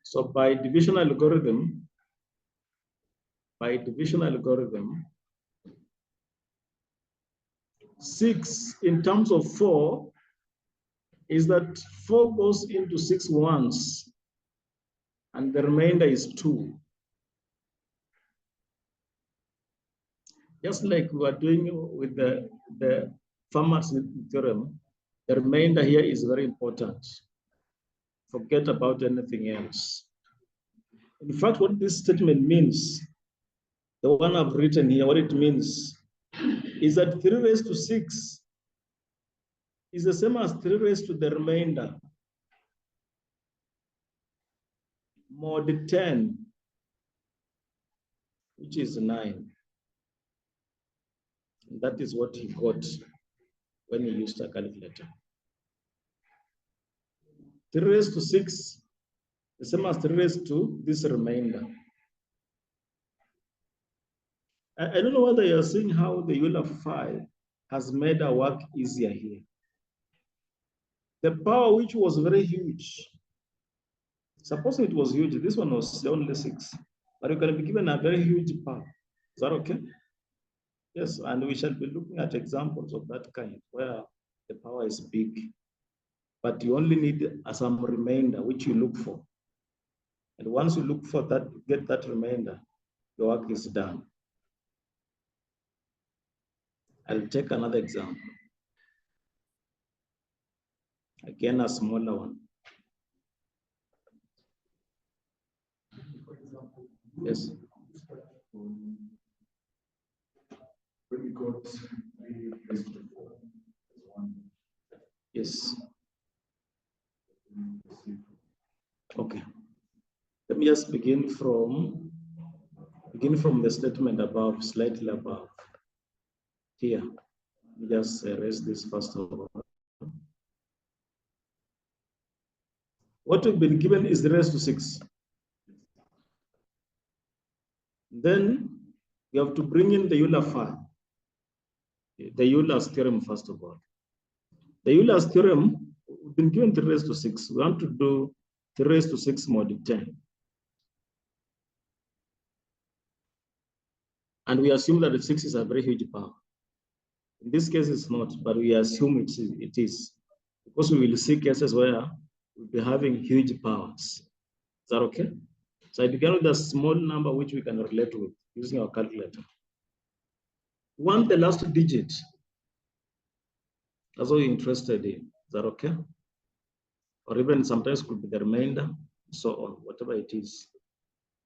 So by division algorithm, 6 in terms of 4 is that 4 goes into 6 once, and the remainder is 2. Just like we are doing with the Fermat's theorem, the remainder here is very important. Forget about anything else. In fact, what this statement means, the one I've written here, what it means is that 3 raised to 6 is the same as 3 raised to the remainder mod 10, which is 9. And that is what he got when he used a calculator. 3 raised to 6, the same as 3 raised to this remainder. I don't know whether you're seeing how the Euler file has made our work easier here. The power, which was very huge, supposing it was huge, this one was only 6, but you're going to be given a very huge power. Is that okay? Yes, and we shall be looking at examples of that kind where the power is big, but you only need some remainder, which you look for. And once you look for that, get that remainder, your work is done. I'll take another example. Again, a smaller one. Yes. When we got 3 raised to 4, is 1. Yes. Okay. Let me just begin from begin from the statement above, slightly above. Here, just erase this first of all. What we've been given is the raised to 6. Then you have to bring in the Euler phi, the Euler's theorem first of all. The Euler's theorem, we've been given 3 raised to 6. We want to do 3 raised to 6 mod 10. And we assume that the 6 is a very huge power. In this case, it's not, but we assume it is. Because we will see cases where we'll be having huge powers. Is that okay? So I began with a small number which we can relate with using our calculator. We want the last digit. That's what we're interested in. Is that okay? Or even sometimes could be the remainder, so on, whatever it is.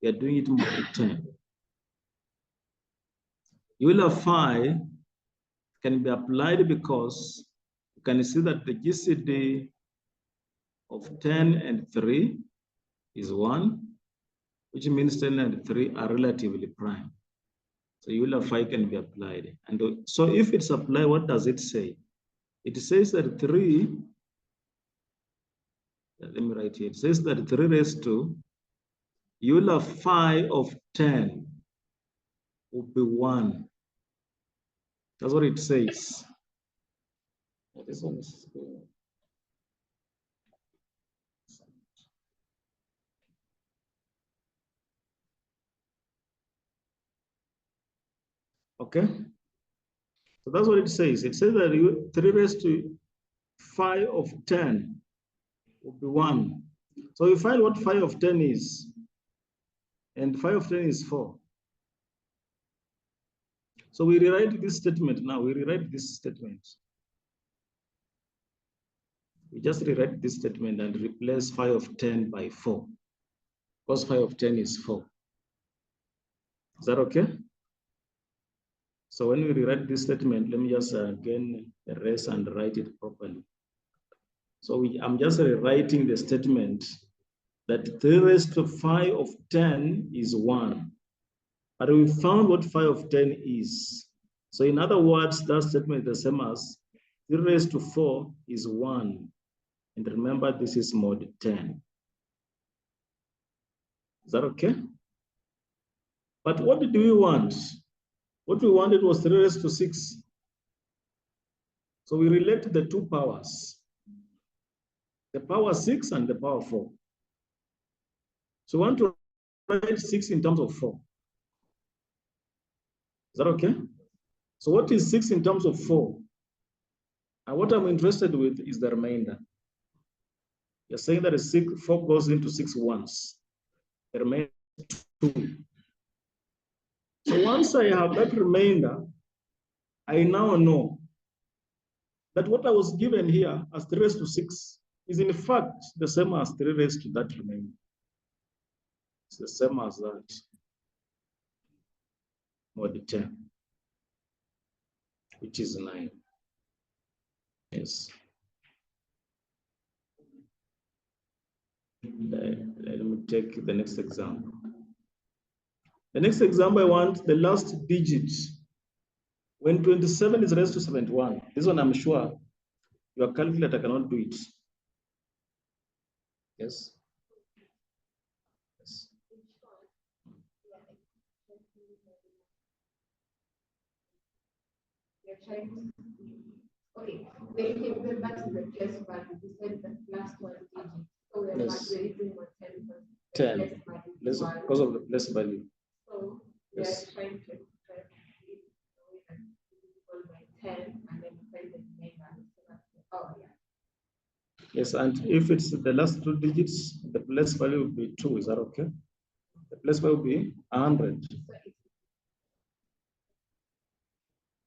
We are doing it more than 10. Euler phi can be applied because you can see that the GCD of 10 and 3 is 1, which means 10 and 3 are relatively prime. So Euler phi can be applied. And so if it's applied, what does it say? It says that 3, let me write here, it says that 3 raised to Euler phi of 10 would be 1. That's what it says. This one is good. Okay. So that's what it says. It says that 3 raised to phi of 10 will be 1. So we find what phi of 10 is. And phi of 10 is 4. So we rewrite this statement now. We rewrite this statement. We just rewrite this statement and replace phi of 10 by 4. Because phi of 10 is 4. Is that okay? So when we rewrite this statement, let me just again erase and write it properly. So I'm just rewriting the statement that 3 raised to phi of 10 is 1. But we found what phi of 10 is. So in other words, that statement is the same as 3 raised to 4 is 1. And remember, this is mod 10. Is that okay? But what did we want? What we wanted was 3 raised to 6. So we relate the two powers, the power 6 and the power 4. So we want to write 6 in terms of 4. Is that okay? So what is 6 in terms of 4? And what I'm interested with is the remainder. You're saying that 4 goes into 6 once. The remainder is 2. So once I have that remainder, I now know that what I was given here as 3 raised to 6 is in fact the same as 3 raised to that remainder. It's the same as that. Mod 10, which is 9. Yes. Let me take the next example. The next example, I want the last digit. When 27 is raised to 71, this one I'm sure your calculator cannot do it. Yes. Yes. Okay, when you can go back to the place value, you said the last one digit. So we're Yes. using 10. Because of the place value. So we are Yes. trying to by 10 and then find the remainder. Oh, yeah. Yes, and if it's the last 2 digits, the place value will be 2. Is that okay? The place value will be 100.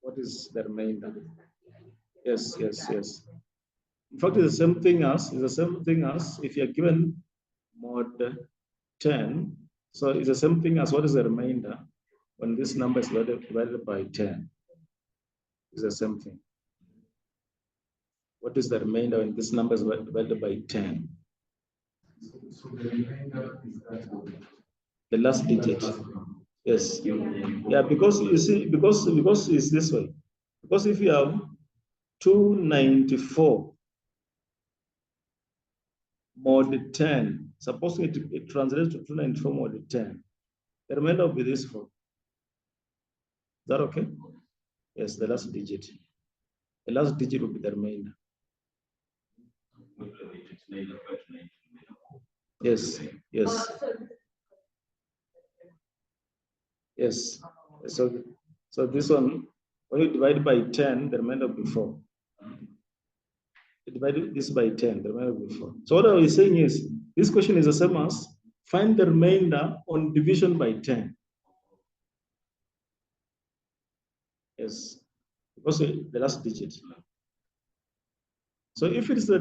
What is the remainder? Yes, yes, yes. In fact, it's the same thing as if you're given mod 10. So it's the same thing as what is the remainder when this number is divided by 10. It's the same thing. What is the remainder when this number is divided by 10? So the remainder is that one. The last digit. Yes. Yeah, because you see, because it's this way. Because if you have 294 mod 10, supposing it translates to 294 mod 10, the remainder will be this 4. Is that okay? Yes, the last digit. The last digit will be the remainder. Yes, yes. Yes. So this one, when you divide by 10, the remainder will be 4. You divide this by 10, the remainder will be 4. So what I was saying is, this question is the same as find the remainder on division by 10. Yes, because the last digit. So if it's the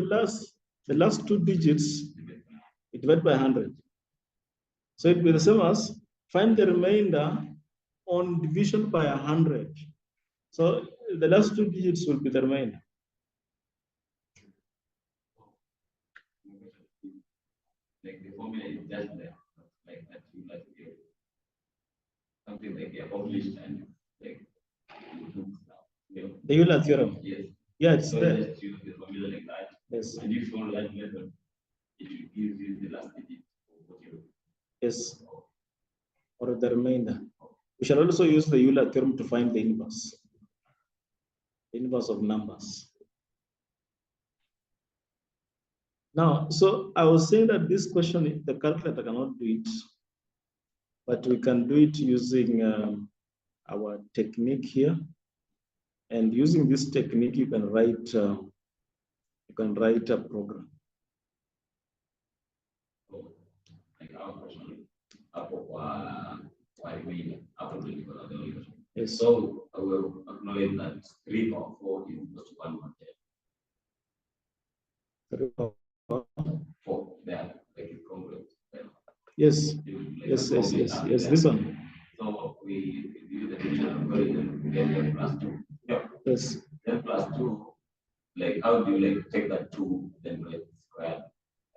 last 2 digits, you divide by 100. So it will be the same as find the remainder on division by 100. So the last 2 digits will be the remainder. Like the formula is just there, like that, something like a published and like the Euler theorem. Yes. Yeah, it's So there. just use the formula like that. Yes. And if you follow that method, it will give you the last digit of what you. Yes. Or the remainder. We shall also use the Euler theorem to find the inverse of numbers. Now, so I was saying that this question, the calculator cannot do it, but we can do it using our technique here. And using this technique, you can write a program. Yes. So I will acknowledge that 3 power 4 is equal to 1/10. 4 there, like it's congruent. Yes. Like Yes. Yes. This one. So we use the division algorithm, get n plus 2. Yeah. Yes. N plus 2, like how do you like take that 2, then write square?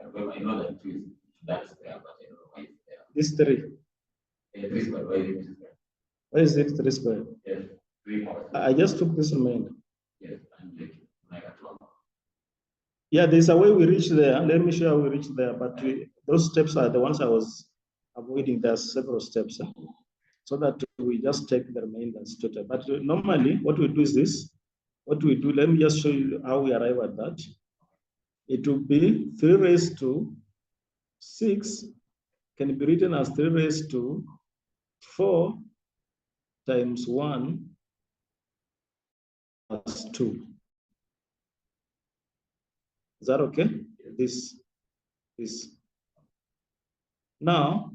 I know that 2 is that square, but I don't know why it's there. This 3. 3 square, why is it square? Why is it 3 square? Yes, 3 power 2. I just took this remainder. Yes, and like a 12. Yeah, there's a way we reach there. Let me show you how we reach there. But those steps are the ones I was avoiding. There's several steps. So that we just take the remainders total. But normally, what we do is this. What we do, let me just show you how we arrive at that. It will be 3 raised to 6 can be written as 3 raised to 4 times 1 plus 2. Is that okay? This. Now,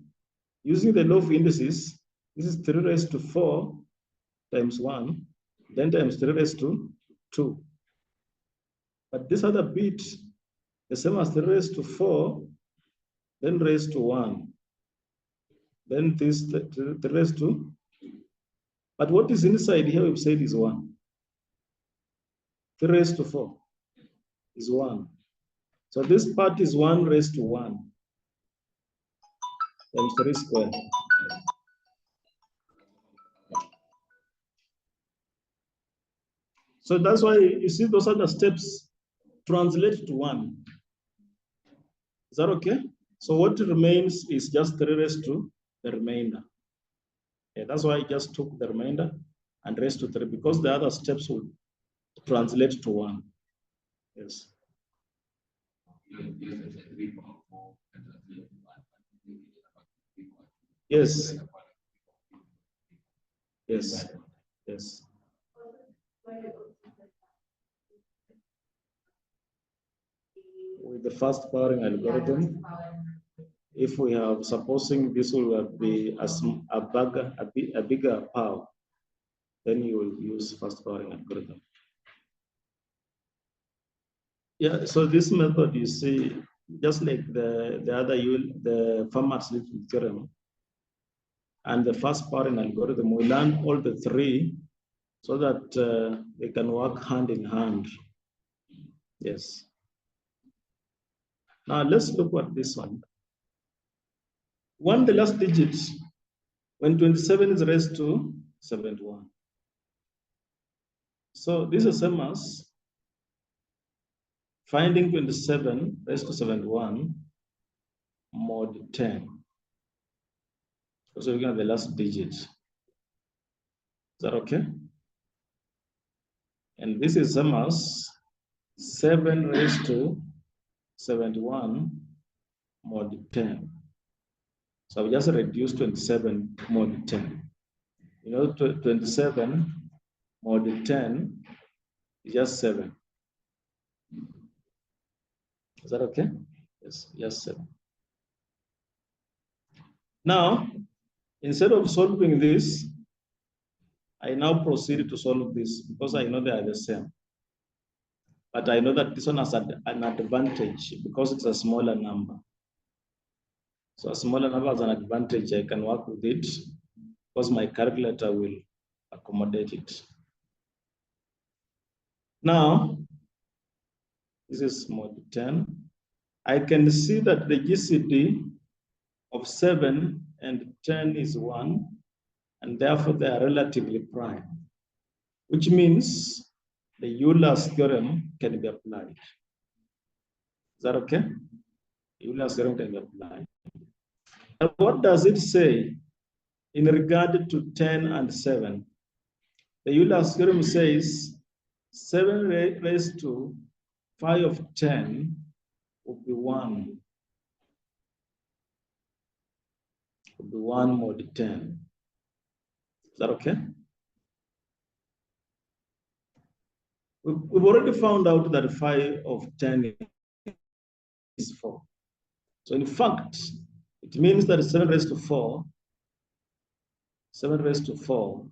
using the law of indices, this is 3 raised to 4 times 1, then times 3 raised to 2. But this other bit, the same as 3 raised to 4, then raised to 1. Then this 3 raised to, but what is inside here we've said is 1. 3 raised to 4 is 1. So this part is 1 raised to 1 times 3 squared. So that's why you see those other steps translate to 1. Is that okay? So what remains is just 3 raised to the remainder. Yeah, that's why I just took the remainder and raised to 3 because the other steps will translate to 1. Yes. Yes. Yes. Yes. With the fast powering algorithm, if we have, supposing this will be a bigger power, then you will use fast powering algorithm. Yeah, so this method you see, just like the other the Fermat's theorem and the fast powering algorithm, we learn all the 3 so that they can work hand in hand. Yes. Now let's look at this one. When the last digit when 27 is raised to 71. So this is the same as finding 27 raised to 71 mod 10. So we're going to the last digit. Is that okay? And this is same as 7 raised to 71 mod 10. So we just reduced 27 mod 10. You know, 27 mod 10 is just 7. Is that okay? Yes, just 7. Now, instead of solving this, I now proceed to solve this because I know they are the same. But I know that this one has an advantage because it's a smaller number. So a smaller number has an advantage. I can work with it because my calculator will accommodate it. Now, this is mod 10. I can see that the GCD of 7 and 10 is 1, and therefore they are relatively prime, which means the Euler's theorem can be applied. Is that okay? Euler's theorem can be applied. And what does it say in regard to 10 and 7? The Euler's theorem says 7 raised to 5 of 10 would be 1. Would be 1 mod 10. Is that okay? We've already found out that 5 of 10 is 4. So in fact, it means that 7 raised to 4, 7 raised to 4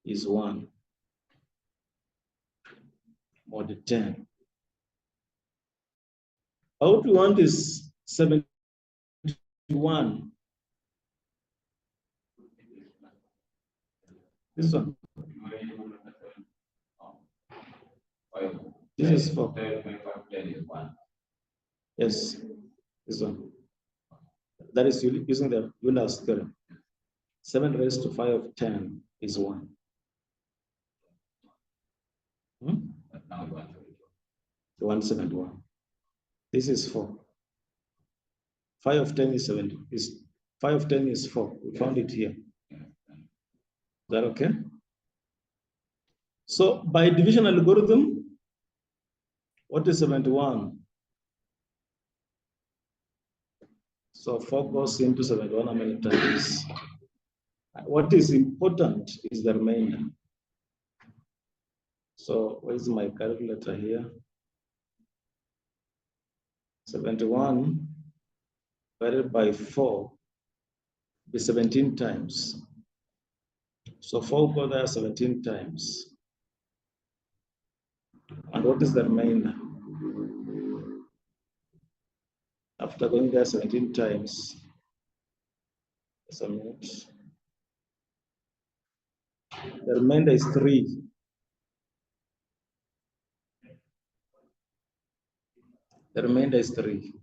is 1 mod 10. What we want is 71. This one. This is 4. Yes, this one. That is using the Euler's theorem. 7 raised to 5 of 10 is 1. 171. This is 4. 5 of 10 is 70. 5 of 10 is 4. We found it here. Is that okay? So by division algorithm, what is 71? So 4 goes into 71 how many times? What is important is the remainder. So where is my calculator here? 71 divided by 4 be 17 times. So 4 go there 17 times. And what is the remainder? After going there 17 times, just a minute. The remainder is 3. The remainder is 3.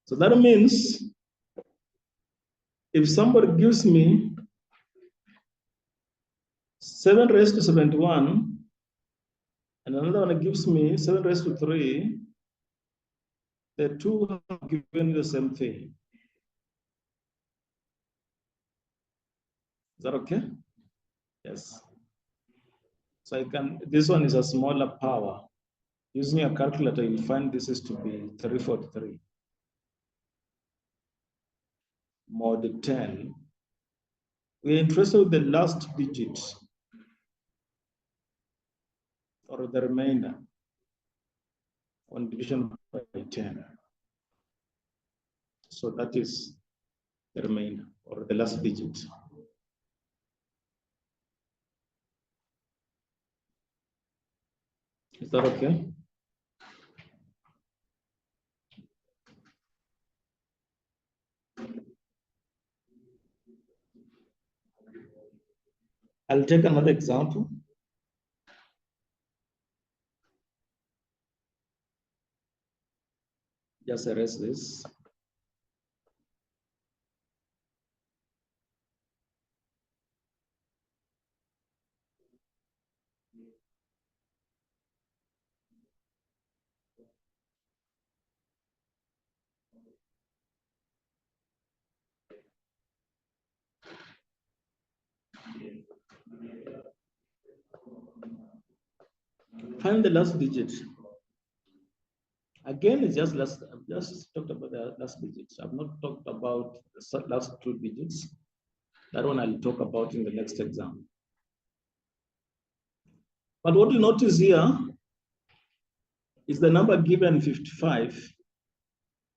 So that means if somebody gives me 7 raised to 71, and another one gives me 7 raised to 3, the two have given the same thing. Is that okay? Yes. So I can, this one is a smaller power. Using a calculator, you'll find this is to be 343. Mod 10. We're interested in the last digit or the remainder on division by 10. So that is the remainder or the last digit. Is that okay? I'll take another example. Just erase this. Find the last digit. Again, it's just last. I've just talked about the last digits. I've not talked about the last two digits. That one I'll talk about in the next exam. But what you notice here is the number given 55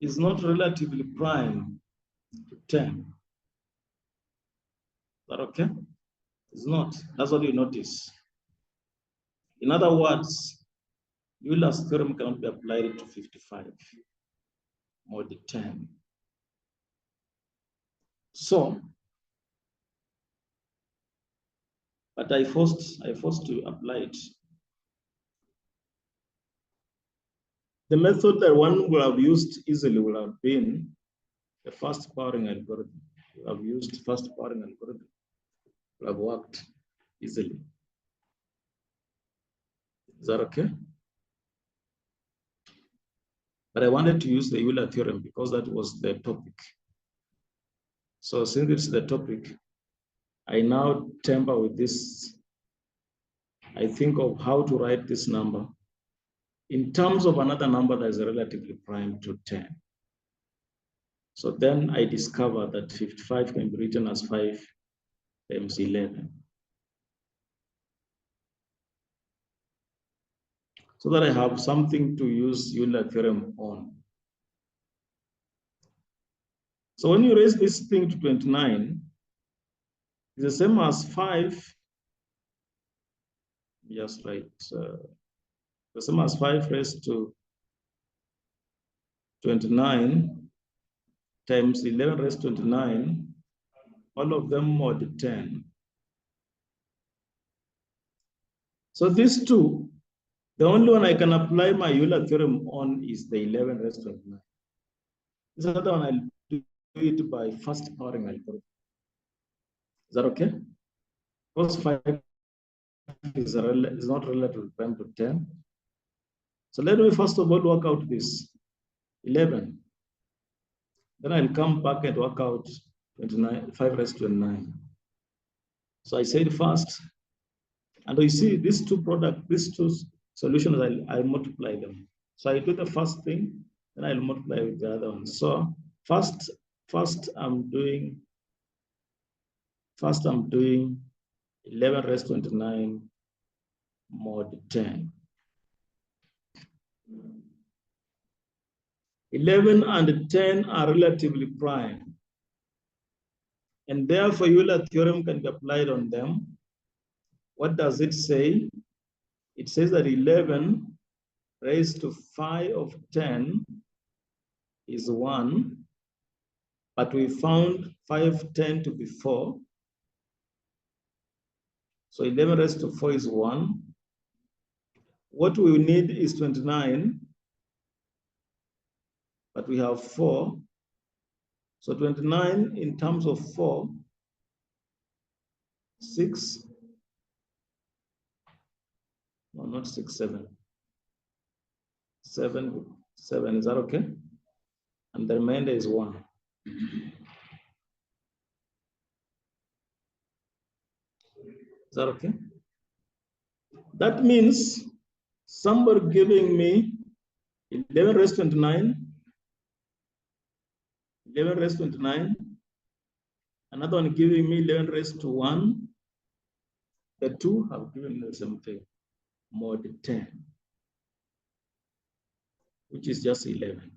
is not relatively prime to 10. Is that okay? It's not. That's what you notice. In other words, Euler's theorem cannot be applied to 55 mod 10. So, but I forced to apply it. The method that one would have used easily would have been the first powering algorithm. We have used first powering algorithm. Would have worked easily. Is that okay? But I wanted to use the Euler theorem because that was the topic. So since it's the topic, I now tamper with this. I think of how to write this number in terms of another number that is relatively prime to 10. So then I discover that 55 can be written as 5 times 11. So that I have something to use Euler theorem on. So when you raise this thing to 29, it's the same as 5. Just right. The same as 5 raised to 29 times 11 raised to 29, all of them mod 10. So these two, the only one I can apply my Euler theorem on is the 11 raised to 29. This other one I'll do it by first powering algorithm. Is that okay? Because 5 is not relative prime to 10. So let me first of all work out this 11. Then I'll come back and work out 29, 5 raised to 9. So I said first, and you see these two solutions, I'll multiply them. So I do the first thing, then I'll multiply with the other one. So first I'm doing 11 raised to 29 mod 10. 11 and 10 are relatively prime. And therefore Euler theorem can be applied on them. What does it say? It says that 11 raised to 5 of 10 is 1, but we found 5 10 to be 4. So 11 raised to 4 is 1. What we need is 29, but we have 4. So 29 in terms of 4, 6, no, not 6, 7. 7, is that okay? And the remainder is 1. Is that okay? That means somebody giving me 11 raised to 29, 11 raised to 29, another one giving me 11 raised to 1. The two have given me the same thing, mod 10, which is just 11.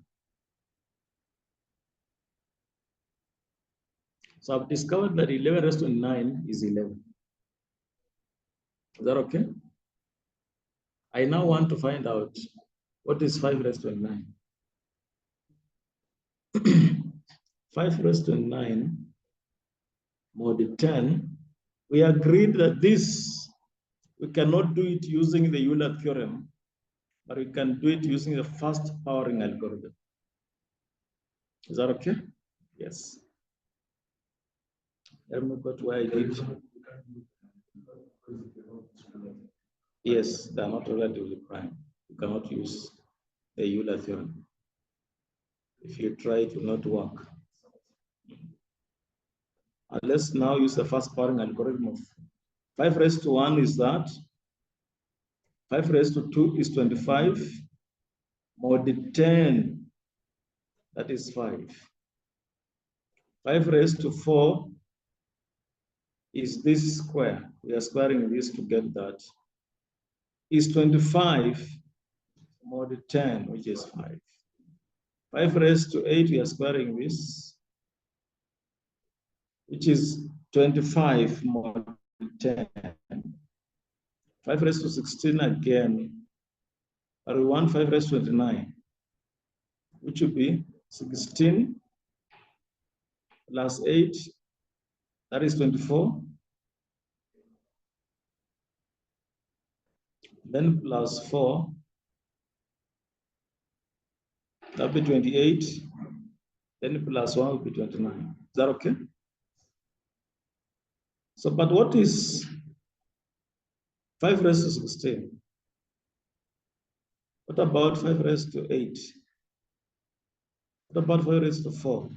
So I've discovered that 11 raised to 9 is 11. Is that okay? I now want to find out what is 5 raised to 9. 5 raised to 9 mod 10. We agreed that we cannot do it using the Euler theorem, but we can do it using the first powering algorithm. Is that okay? Yes. Let me go to where I did. Yes, they are not relatively prime. You cannot use the Euler theorem. If you try, it will not work. Let's now use the first powering algorithm of 5 raised to 1 is that. 5 raised to 2 is 25. Mod 10, that is 5. 5 raised to 4 is this square. We are squaring this to get that. Is 25 mod 10, which is 5. 5 raised to 8, we are squaring this, which is 25 mod 10. 5 raised to 16 again, but we want 5 raised to 29, which would be 16 plus 8, that is 24. Then plus 4, that will be 28. Then plus 1 will be 29. Is that okay? So, but what is 5 raised to 16? What about 5 raised to 8? What about 5 raised to 4?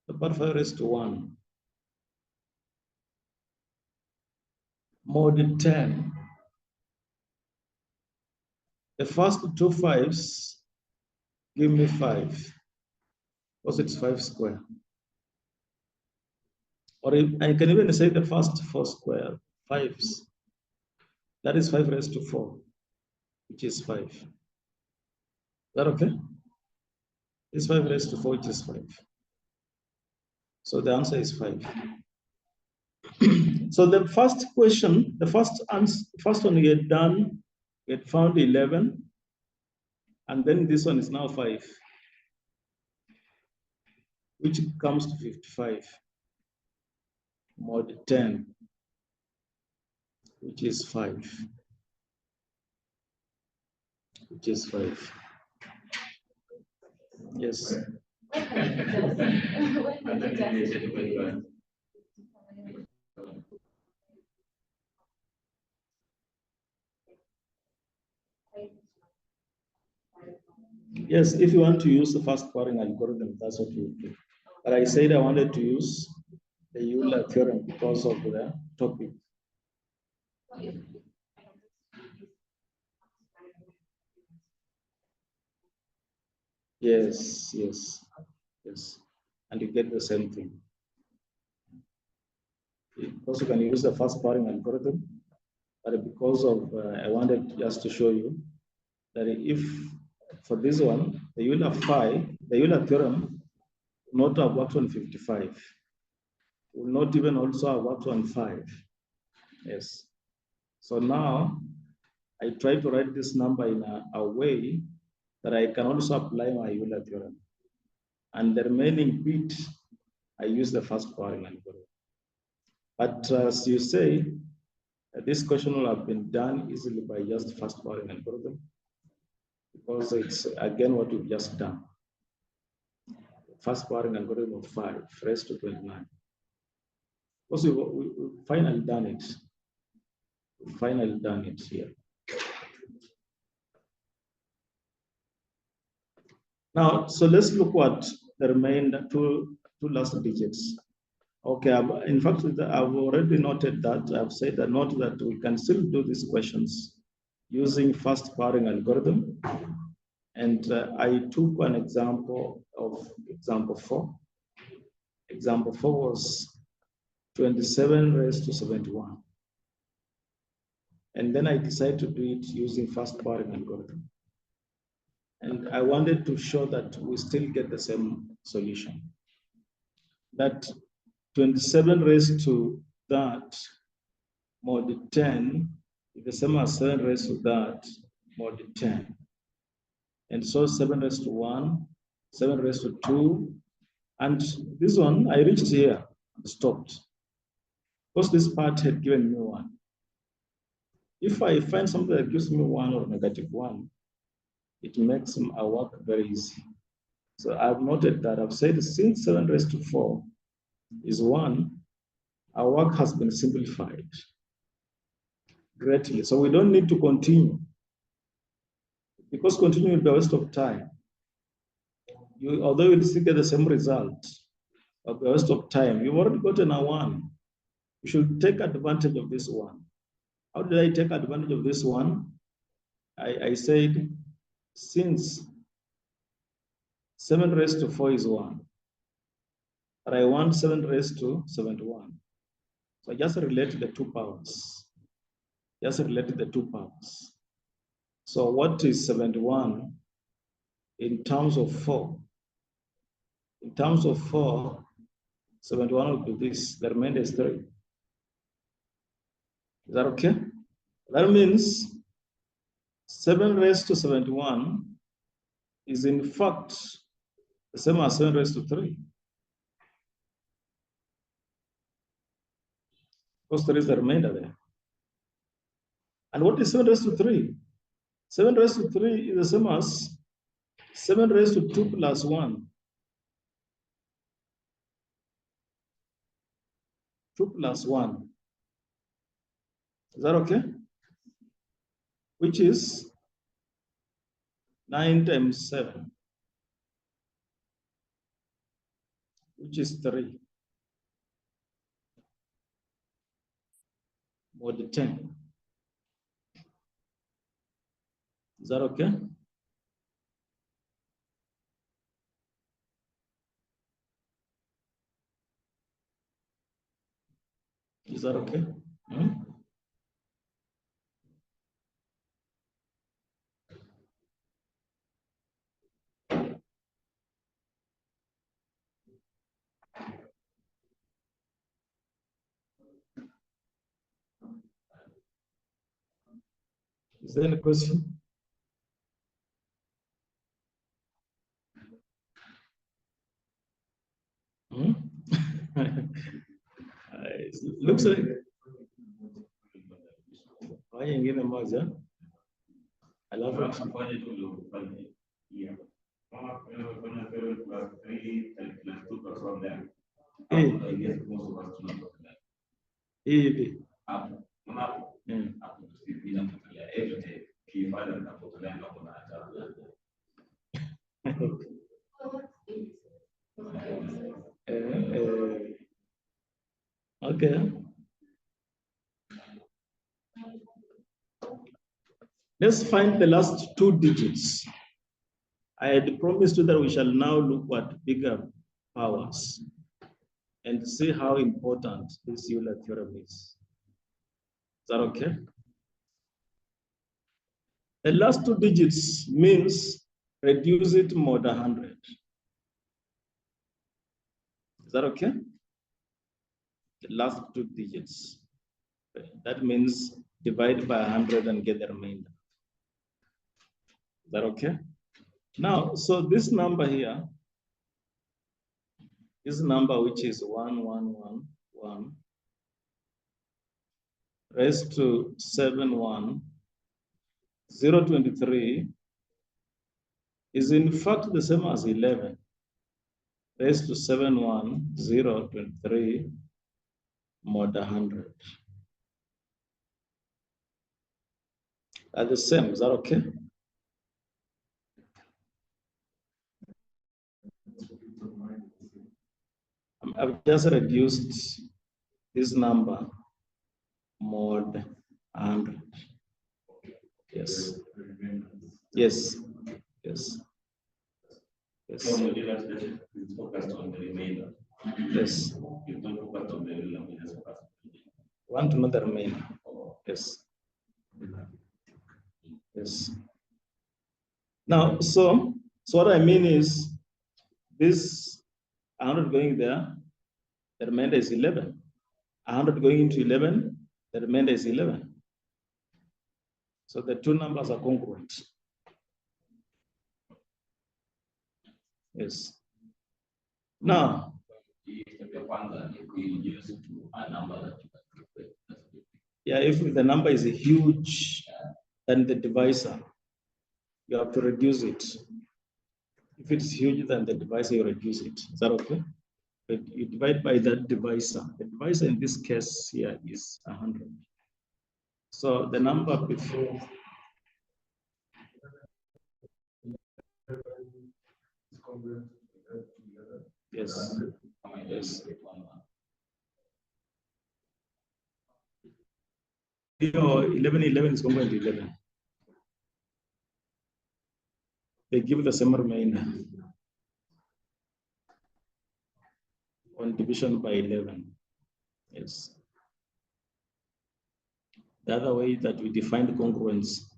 What about 5 raised to 1? Mod 10. The first two 5s give me 5, because it's 5 square. Or I can even say the first 4 square 5s. That is 5 raised to 4, which is 5. Is that okay? It's 5 raised to 4, which is 5. So the answer is 5. So the first question, the first one we had done, we had found 11, and then this one is now 5, which comes to 55. Mod 10, which is 5. Which is 5. Yes. Yes, if you want to use the fast powering algorithm, that's what you do. But I said I wanted to use the Euler theorem because of the topic. Yes, yes, yes. And you get the same thing. Also, you can use the fast powering algorithm, but because of, I wanted just to show you that if for this one, the Euler theorem will not have worked on 55, will not even also have worked on 5. Yes. So now I try to write this number in a way that I can also apply my Euler theorem. And the remaining bit, I use the fast powering algorithm. But as you say, this question will have been done easily by just fast powering algorithm, because it's again what we've just done. Fast powering algorithm of 5 raised to 29. Also, we finally done it. We finally done it here. Now, so let's look at the remainder two last digits. Okay, in fact, I've already noted that. I've said that note that we can still do these questions using fast powering algorithm. And I took an example of example 4. Example 4 was 27 raised to 71. And then I decided to do it using fast powering algorithm. And I wanted to show that we still get the same solution. That 27 raised to that mod 10 is the same as 7 raised to that mod 10. And so 7 raised to 1, 7 raised to 2. And this one, I reached here and stopped. Because this part had given me 1. If I find something that gives me 1 or -1, it makes our work very easy. So I've noted that I've said since 7 raised to 4 is 1, our work has been simplified greatly. So we don't need to continue, because continuing will be a waste of time. Although you'll still get the same result, but a waste of time. You've already gotten a 1. You we should take advantage of this one. How did I take advantage of this one? I said, since 7 raised to 4 is 1, but I want 7 raised to 71. So I just relate the two powers. Just relate the two powers. So what is 71 in terms of 4? In terms of 4, 71 will be this. The remainder is 3. Is that okay? That means 7 raised to 71 is in fact the same as 7 raised to 3. Because there is the remainder there. And what is 7 raised to 3? 7 raised to 3 is the same as 7 raised to 2 plus 1. 2 plus 1. Is that okay? Which is 9 times 7, which is 3. Mod 10. Is that okay? Is that okay? Hmm? Is there any question? Hmm? It looks like why ingine moja alafu hivi okay. Let's find the last 2 digits. I had promised you that we shall now look at bigger powers and see how important this Euler theorem is. Is that okay? The last 2 digits means reduce it mod 100. Is that okay? The last 2 digits. That means divide by 100 and get the remainder. Is that okay? Now, so this number here, this number which is 1111 raised to 71023 is in fact the same as 11 raised to 71023 mod 100. Are the same, is that okay? I've just reduced this number mod 100. Yes. Yes. Yes. Yes. It's focused on the remainder. Yes. You don't focus on the remainder, you just focus on the remainder. Want to know the remainder? Yes. Yes. Now, so what I mean is this 100 going there, the remainder is 11. 100 going into 11, the remainder is 11. So the two numbers are congruent. Yes. Now, yeah, if the number is huge, then the divisor, you have to reduce it. If it's huge, then the divisor, you reduce it. Is that okay? But you divide by that divisor. The divisor in this case here is 100. So the number before. Yes. Yes. 11 is congruent to 11. They give the same remainder on division by 11. Yes. The other way that we define congruence,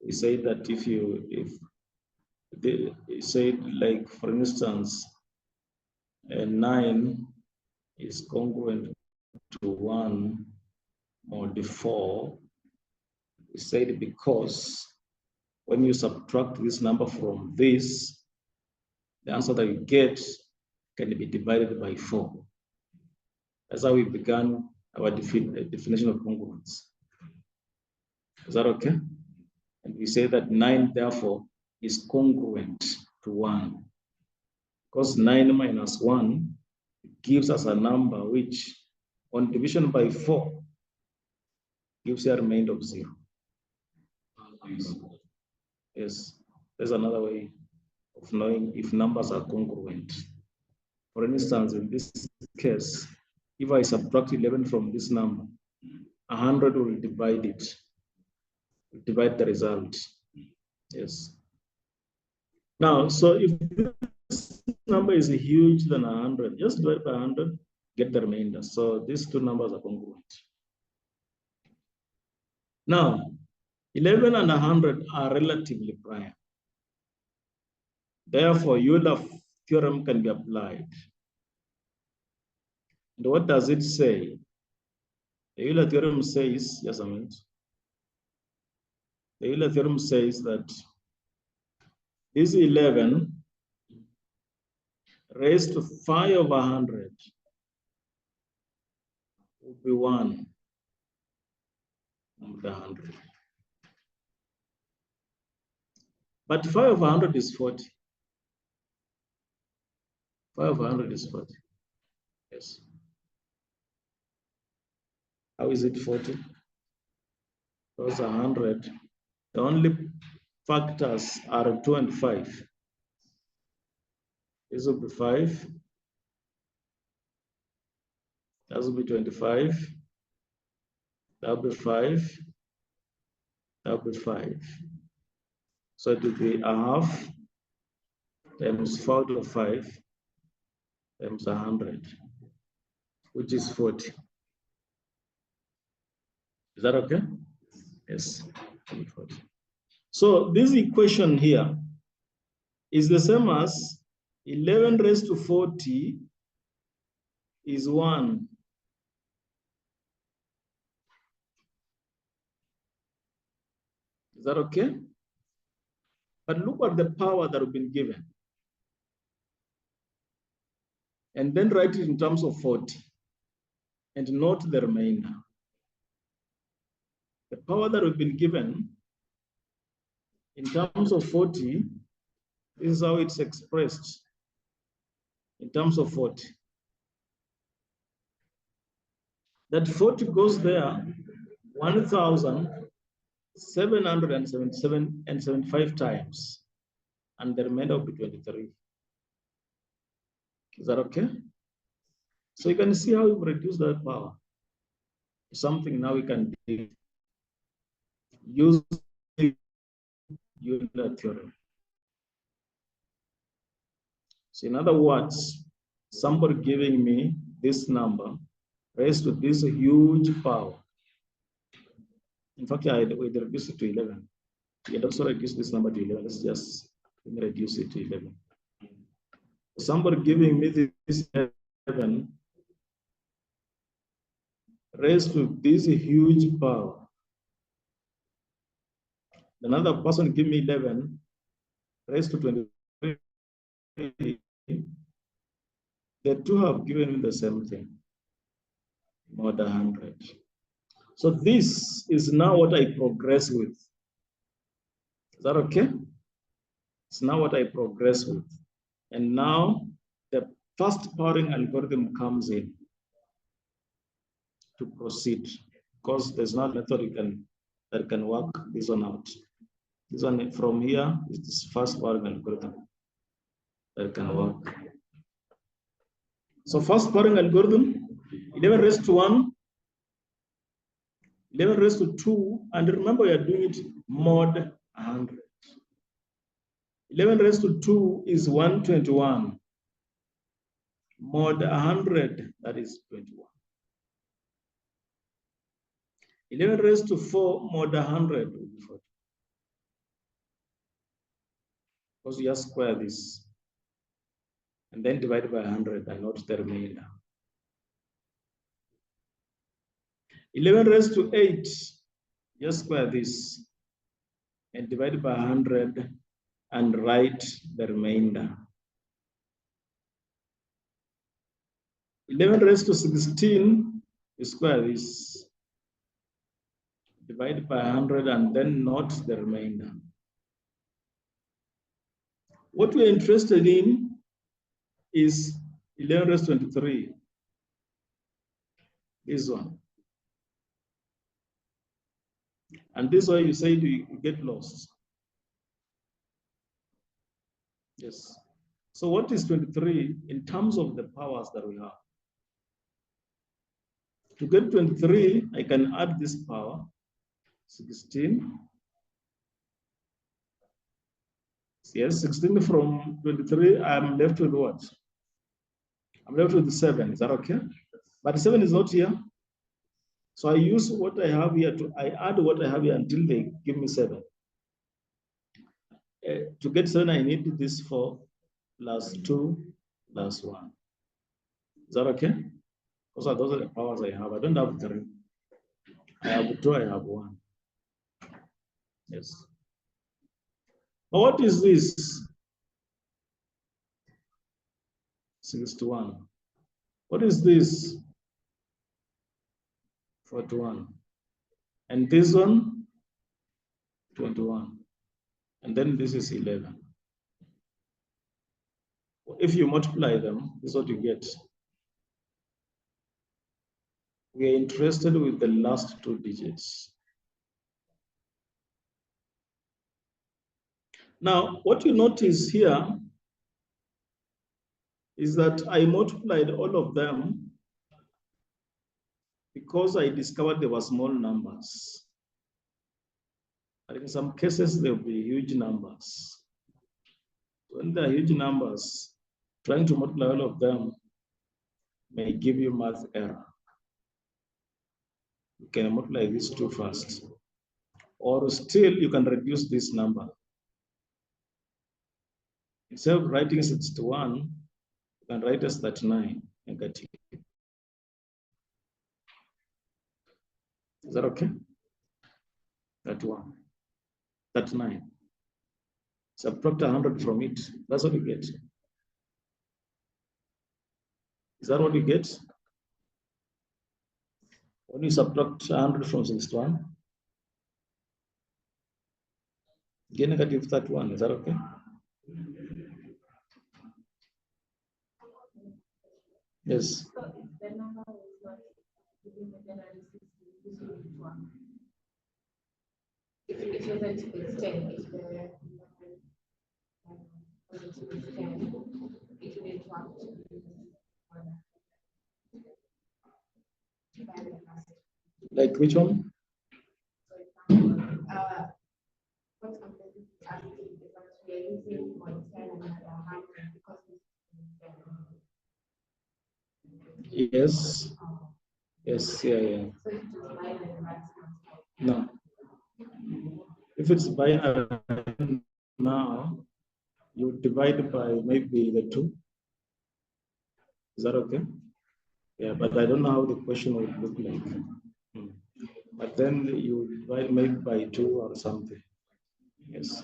we say that if they say, like, for instance, 9 is congruent to 1 mod 4, we said because when you subtract this number from this, the answer that you get can be divided by 4. That's how we began our definition of congruence. Is that okay? And we say that 9, therefore, is congruent to 1. Because 9 minus 1 gives us a number which, on division by 4, gives a remainder of 0. Yes, there's another way of knowing if numbers are congruent. For instance, in this case, if I subtract 11 from this number, 100 will divide it, divide the result. Yes. Now, so if this number is huge than 100, just divide by 100, get the remainder. So these two numbers are congruent. Now, 11 and 100 are relatively prime. Therefore, Euler theorem can be applied. And what does it say? The Euler theorem says, yes, I mean, the Euler theorem says that this 11 raised to 5 over 100 will be 1 over 100. But 5 over 100 is 40. 5 over 100 is 40. Yes. How is it 40? Because 100, the only factors are 2 and 5. This will be 5. That will be 25. That will be 5. That will be 5. So it will be a half times 4 to 5 times 100, which is 40. Is that okay? Yes. 40. So this equation here is the same as 11 raised to 40 is 1. Is that okay? But look at the power that we've been given. And then write it in terms of 40. And note the remainder. The power that we've been given in terms of 40, this is how it's expressed in terms of 40. That 40 goes there 1,777 and 75 times, and the remainder will be 23. Is that okay? So you can see how we've reduced that power. Something now we can do. Use Euler theorem. So in other words, somebody giving me this number raised to this huge power. In fact, we reduce it to 11. We can also reduce this number to 11. Let's just reduce it to 11. Somebody giving me this 11 raised to this huge power. Another person give me 11 raised to 23. The two have given me the same thing, more than 100. So this is now what I progress with. Is that okay? It's now what I progress with. And now the first powering algorithm comes in to proceed, because there's no method that can work this one out. This one from here is this first powering algorithm that can work. So first powering algorithm, 11 raised to 1 11 raised to 2, and remember we are doing it mod 100. 11 raised to 2 is 121. Mod 100, that is 21. 11 raised to 4 mod 100 will be 40. Because you just square this and then divide by 100 and not the remainder. 11 raised to 8, just square this and divide by 100 and write the remainder. 11 raised to 16, you square this, divide by 100 and then note the remainder. What we're interested in is 11 raised to 23, this one. And this way you say you get lost. Yes. So what is 23 in terms of the powers that we have? To get 23, I can add this power, 16. Yes, 16 from 23, I'm left with what? I'm left with 7, is that okay? But 7 is not here. So I use what I have here, I add what I have here until they give me 7. To get 7, I need this 4 plus 2 plus 1. Is that okay? Those are the powers I have. I don't have 3. I have 2, I have 1. Yes. But what is this? 61. What is this? 41. And this one? 21. And then this is 11. If you multiply them, this is what you get. We are interested with the last 2 digits. Now, what you notice here is that I multiplied all of them because I discovered there were small numbers. But in some cases, there will be huge numbers. When there are huge numbers, trying to multiply all of them may give you math error. You can multiply these 2 first. Or still, you can reduce this number. Instead of writing 61, you can write as 39 negative. Is that okay? 31, 39. Subtract 100 from it. That's what you get. Is that what you get? When you subtract 100 from 61, you get negative 31. Is that okay? Yes. If it wasn't with 10, if the wasn't with 10, it wouldn't work to Like which one? what I'm asking is that we are using 0.10 and 100 because it's 10. Yes. Yes, yeah. So it was binary maximum. No. If it's binary now, you divide by maybe the 2. Is that okay? Yeah, but I don't know how the question would look like. But then you divide maybe by 2 or something. Yes.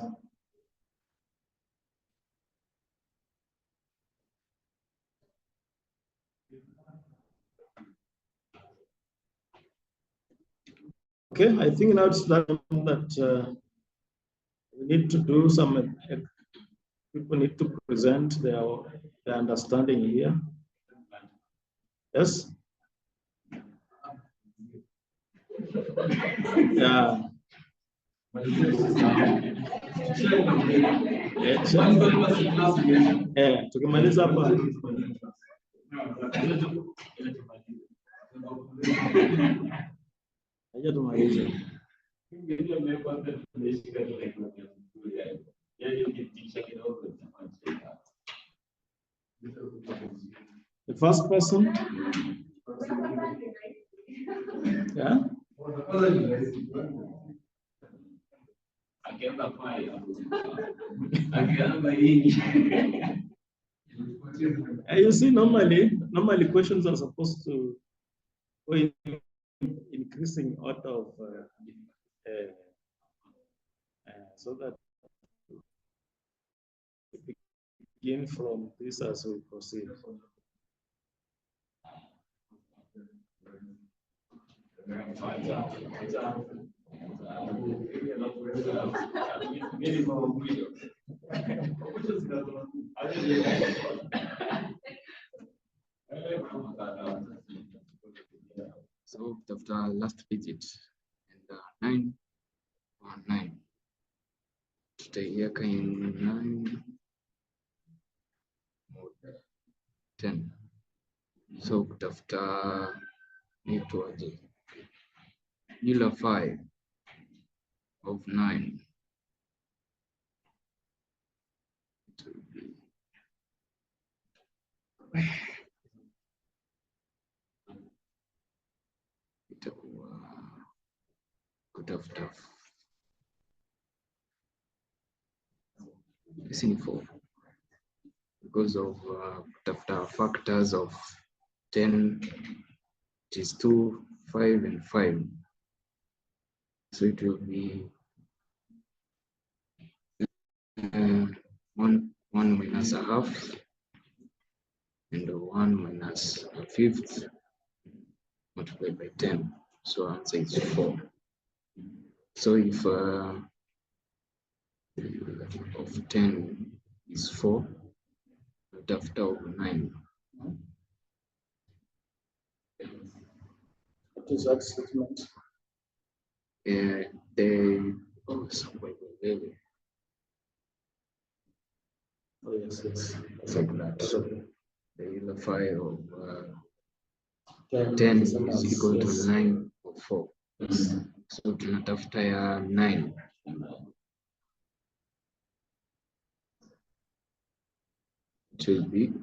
Okay, I think now it's time that we need to do some, people need to present their understanding here. Yes? Yeah. Tukimaliza hapa. Acha tumalize. The first person. Yeah. You see, normally questions are supposed to go in increasing order of so that we begin from this as we proceed. So after last digit and 9. Tutaiweka in 9 10. So kutafuta itwaje? Euler 5 of 9. It will be itakuwa kutafuta this is 4 because of kutafuta factors of 10. It is 2, 5, and 5. So it will be 1 minus a half and 1 minus a fifth multiplied by 10. So answer is 4. So if of 10 is 4, after of 9. What is that statement? Oh yes. It's like that. So the Euler 5 of 10 is equal to 9 of 4. Yes. So tunatafuta ya 9. It will be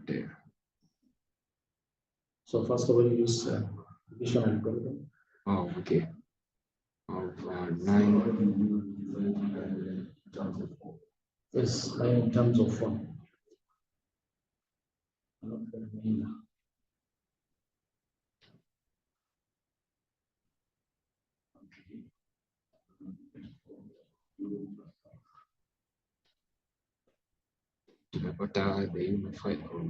there. So first of all, use addition and algorithm. Oh, okay. Of 9. Yes, 9 in terms of 4. Tunapata the Euler 5 of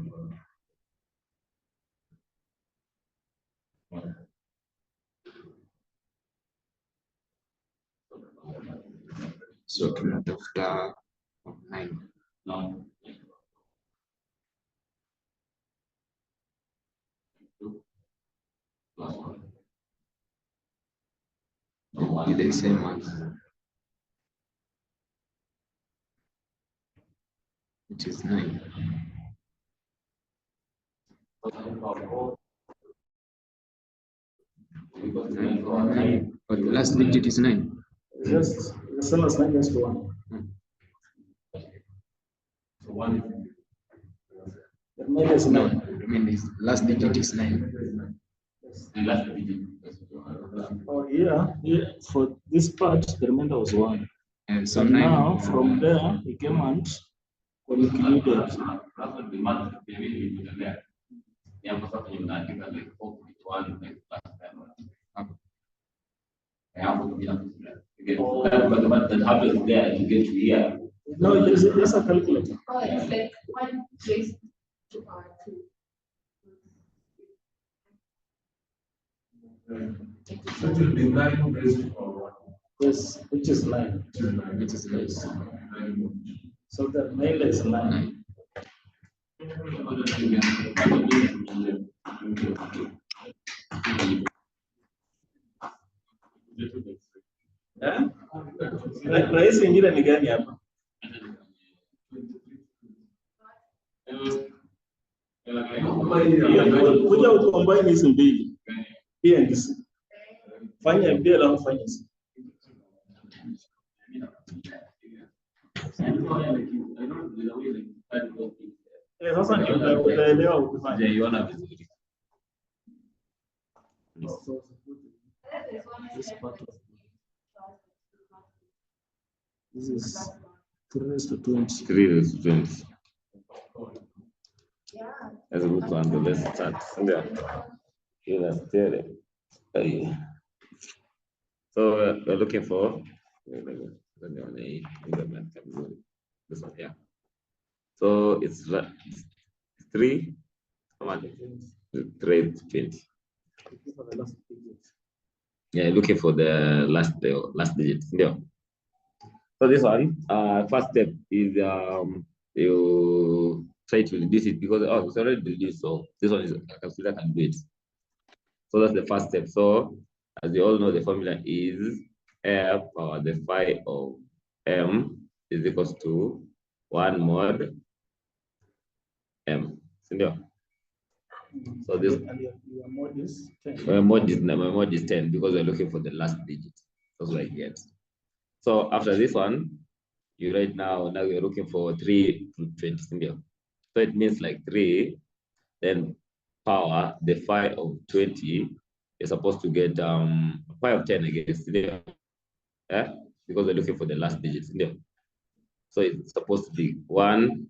so tunatafuta 9. The same answer, which is 9. But the last digit is 9. Just the same as 9 is to 1. So 1. The remainder is 9. I mean, last digit is 9. The last digit. Oh, yeah. For this part, the remainder was 1. And so So 9. now, from there, he came and concluded. That happens there to get to here. No, there's a calculator. Oh, it's like 1 raised to power 2. So it will be 9 raised to power 1. Yes, which is 9. Which is 9. So the remainder is 9. Rahisi ingine ni gani hapa? Kuja ucombine hizi mbili. B and C. Fanya B alafu fanya C. Sasa ndio utaelewa ukifanya. Sijaiona vizuri. This is 3 raised to 20. 3 raised to 20. That's a good one. Let's start. Euler's theorem. So we're looking for this one here. So it's 3 raised to 20. Yeah, looking for the last digit. Yeah. So this one, first step is you try to reduce it because it's already reduced. So this one is a calculator can do it. So that's the first step. So as you all know, the formula is F power the phi of M is equals to 1 mod M. So this your mod is 10. my mod is 10 because we're looking for the last digit. That's what I get. So after this one, you write now you're looking for 3 to 20. So it means like 3, then power the phi of 20 is supposed to get phi of 10, I guess. Yeah? Because we're looking for the last digit. So it's supposed to be 1.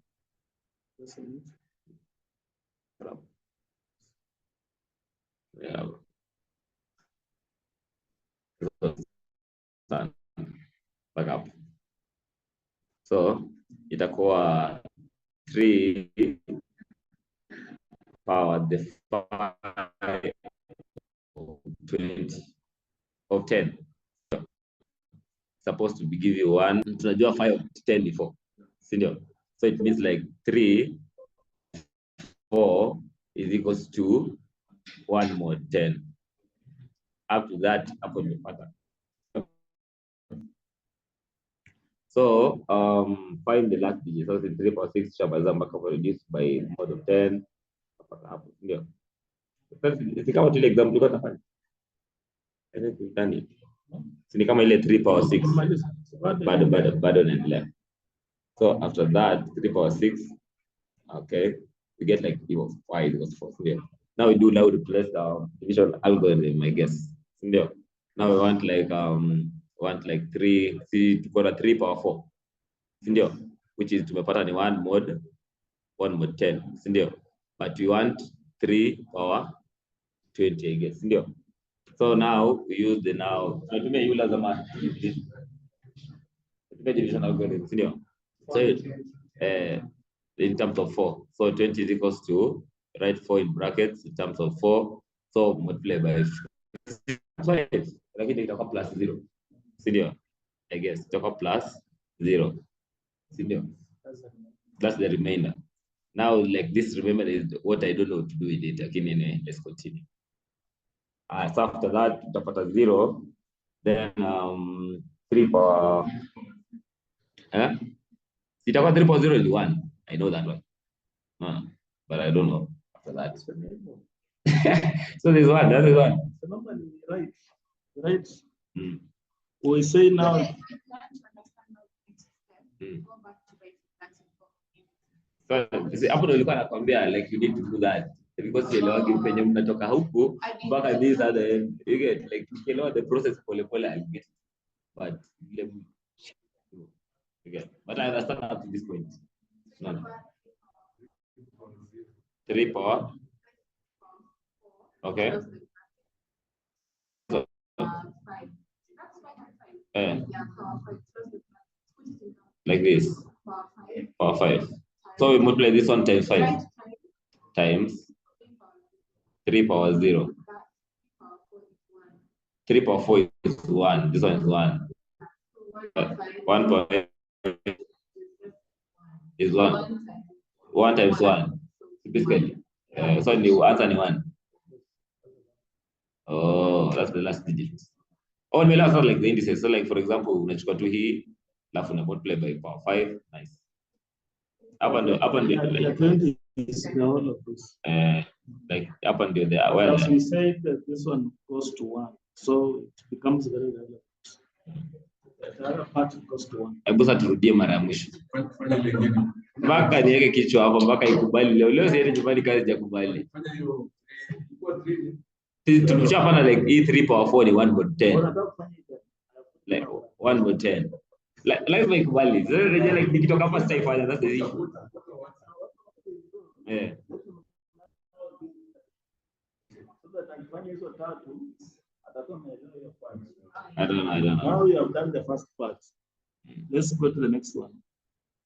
Yeah. Back up. So itakuwa 3 power the phi of 20 of 10. Supposed to be give you 1. Tunajua phi of 10 before. So it means like 3, 4 is equals to 1 mod 10. Up to that, upon the pattern. So find the last digit. So it's 3 power 6 reduced by mod of 10. It's kama ile example tulikuwa tunafanya. Ni kama ile 3 power 6. Bado naendelea. So after that, 3 power 6, okay, we get like e of y equals 4. Now we do replace the division algorithm, I guess. Now we want like 3, see, to go to 3 power 4. Which is tumepata ni 1 mod 10. But we want 3 power 20, I guess. So now we use the tunatumia Euler zamani. Division algorithm. So in terms of 4. So 20 is equals to, write 4 in brackets in terms of 4. So multiply by 5. Lakini itakuwa plus 0. I guess itakuwa plus 0. That's the remainder. Now, like this remainder is what I don't know what to do with it. Anyway, let's continue. So after that, utapata 0. Then 3 power. Itakuwa 3 power 0 is 1. I know that one. But I don't know after that. So there's 1. That is 1. Right. We say now. So hapo ndo nilikuwa nakwambia like you need to do that because sielewagi penye mnatoka huku mpaka this other you get like ukielewa the process pole I get it. But you get, but I understand up to this point. No. 3 power. Okay. So, like this. Power 5. So we multiply this one times 5 times 3 power 0. 3 power 4 is 1. This one is 1. 1 power 5 is 1. 1 times 1. Basically. So the answer is 1. Oh, that's the last digit. Oh, no, that's not like the indices. So like for example, unachukua tu hii, alafu una multiply by power 5. Nice. Up and the 20 is the whole of this. like up until there. Well, As we said that this one goes to 1, so it becomes very relevant. The other part goes to 1. hebu sasa turudie mara ya mwisho. Mpaka niweke kichwa hapo mpaka ikubali leo siende nyumbani kazi ya kubali. Tumeshafanya like E3 power 4 ni 1/10. Like 1/10. Lazima ikubali. Sasa rejea like nikitoka hapa sitaifanya, that's the issue. Yeah. I don't know. Now you have done the first part. Let's go to the next one.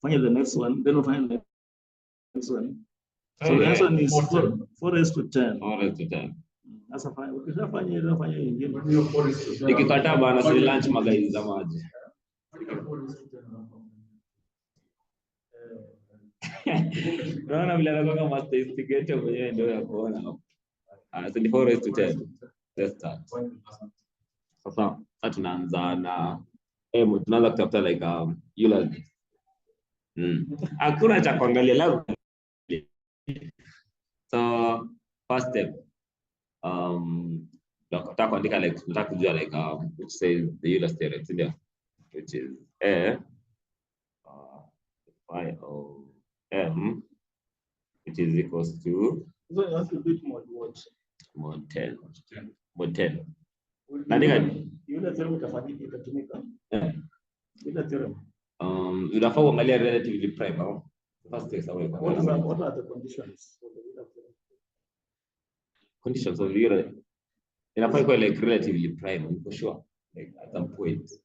Find the next one, then we'll find the next one. So the next one is 4:10. 4:10. Sasa ukishafanya ile fanya nyingine. Nikikataa bana si lunch magaizi za maji. Naona vile anakuwa master instigator mwenyewe ndio ya kuona hapo. So ni 4:10. Let's start. Sasa tunaanza na tunaanza kutafuta like Euler. Hakuna cha kuangalia lazima. So first step nataka kuandika like nataka kujua like which says the Euler theorem, which is phi of m which is equals to So you have to do it mod 10. Mod 10. Naandika Euler theorem itafanyika itatumika. Euler theorem. Unafaa kuangalia relatively prime au first case away. What are the conditions for the Euler theorem? Conditions of Euler inafaa ikuwe like relatively prime for sure, like at some point.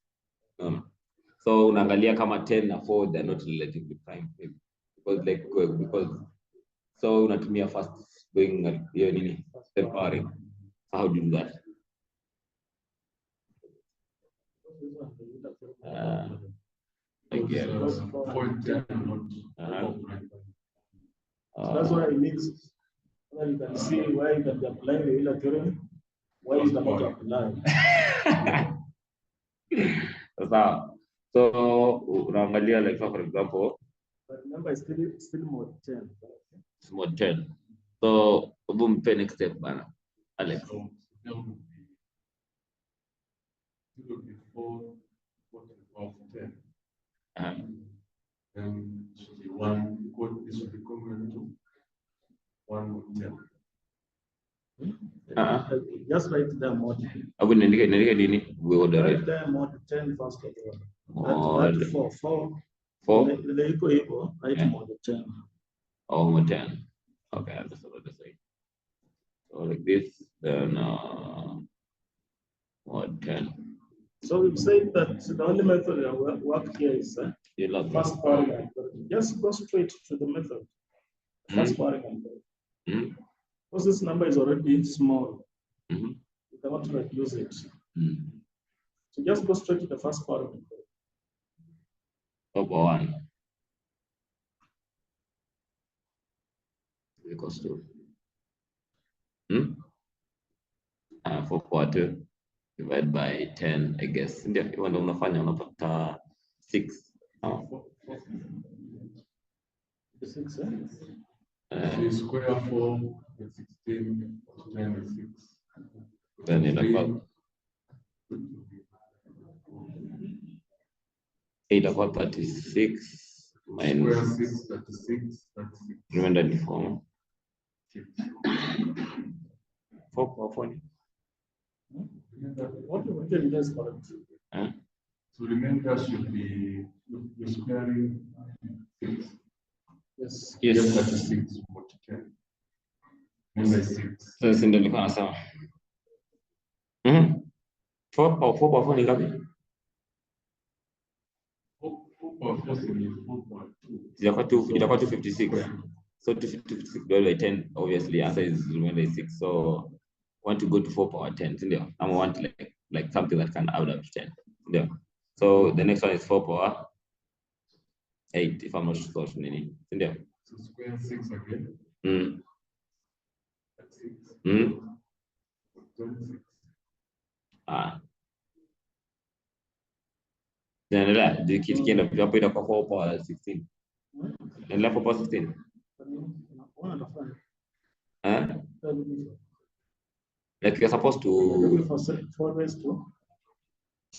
So unaangalia kama 10 na 4 they're not relatively prime because so unatumia first going hiyo nini step powering. So how do you do that? That's why it means you can see why you can apply the Euler theorem, why you cannot apply. So unaangalia like for example, but remember it's still mod 10. It's mod 10. So boom, next step bana Alex. Before 10. And this will be equivalent to 1/10. Just write the mod. Abu nandika nini? We order Write it. the mod 10 first of Mod all. That 4. The equal, write mod 10. Oh, mod 10. Okay, I understand what they're saying. So like this, then mod 10. So we've said that the only method that work here is first powering. Just go straight to the method. First powering. Because this number is already small. You cannot reduce it. So just go straight to the first powering. Top 1 equals to 4 power 2 divided by 10, I guess. Ndio hivyo ndio unapata 6. 6, square 4 is 16, 10 is 6. Then inakuwa 36 minus Square 6, 36, 36. remainder ni 4. 4 power 4. What you can guess correct? So remainder should be you're squaring 6. Yes. Yes. 36 mod 10. Remainder is 6. Sasa ndio nilikuwa nasema. 4 power 4 ni ngapi? 4 power 4 is 4 power 2. Itakuwa 256. So 256 divided by 10, obviously answer is remainder is 6. So want to go to 4 power 10, ndio. I want like something that can add up to 10. Ndio. So the next one is 4 power 8 if I'm not sure nini. Ndio. So square 6 again. That's 6. 26. Then kitu kienda hapo itakuwa 4 power 16. And 4 power 16. Like you're supposed to. 4 raised to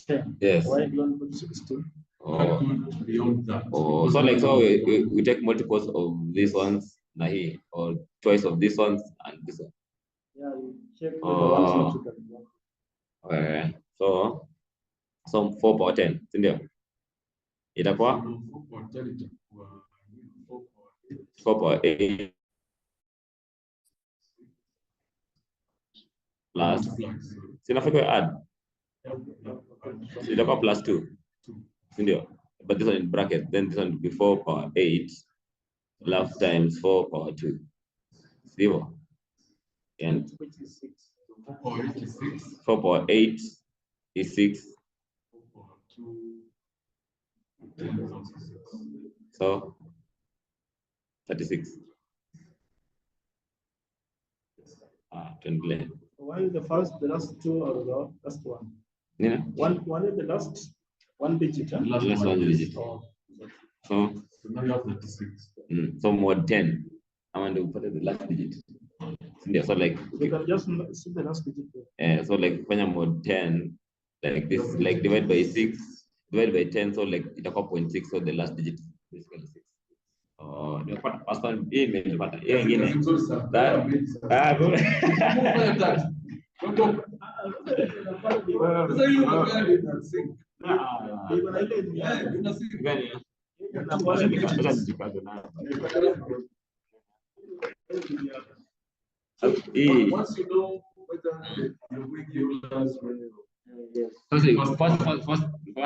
10. Yes. Why do you want to put 16? So like so we take multiples of these ones, nahi, or choice of these ones and this one. Yeah, you check the ones that you can work. Okay. So 4 power 10, sindio? Itakuwa 4 power 8 plus sinafika add. So itakuwa plus 2. Sindio? But this one in bracket, then this one will be 4 power 8 left times 4 power 2. Zero. And 4 power 8 is 6. So 36. 20. Why the last two or the last one? Yeah. One is the last one digit. Huh? Last one digit. So now you have 36. So mod 10. I want to put the last digit. Yeah, so like You can just see the last digit there. so like when I'm mod 10, like this, like divide by 6, divide by 10, so like it's a 0.6, so the last digit is basically 6. Oh, the first one being made, but again, that Once you know whether you're first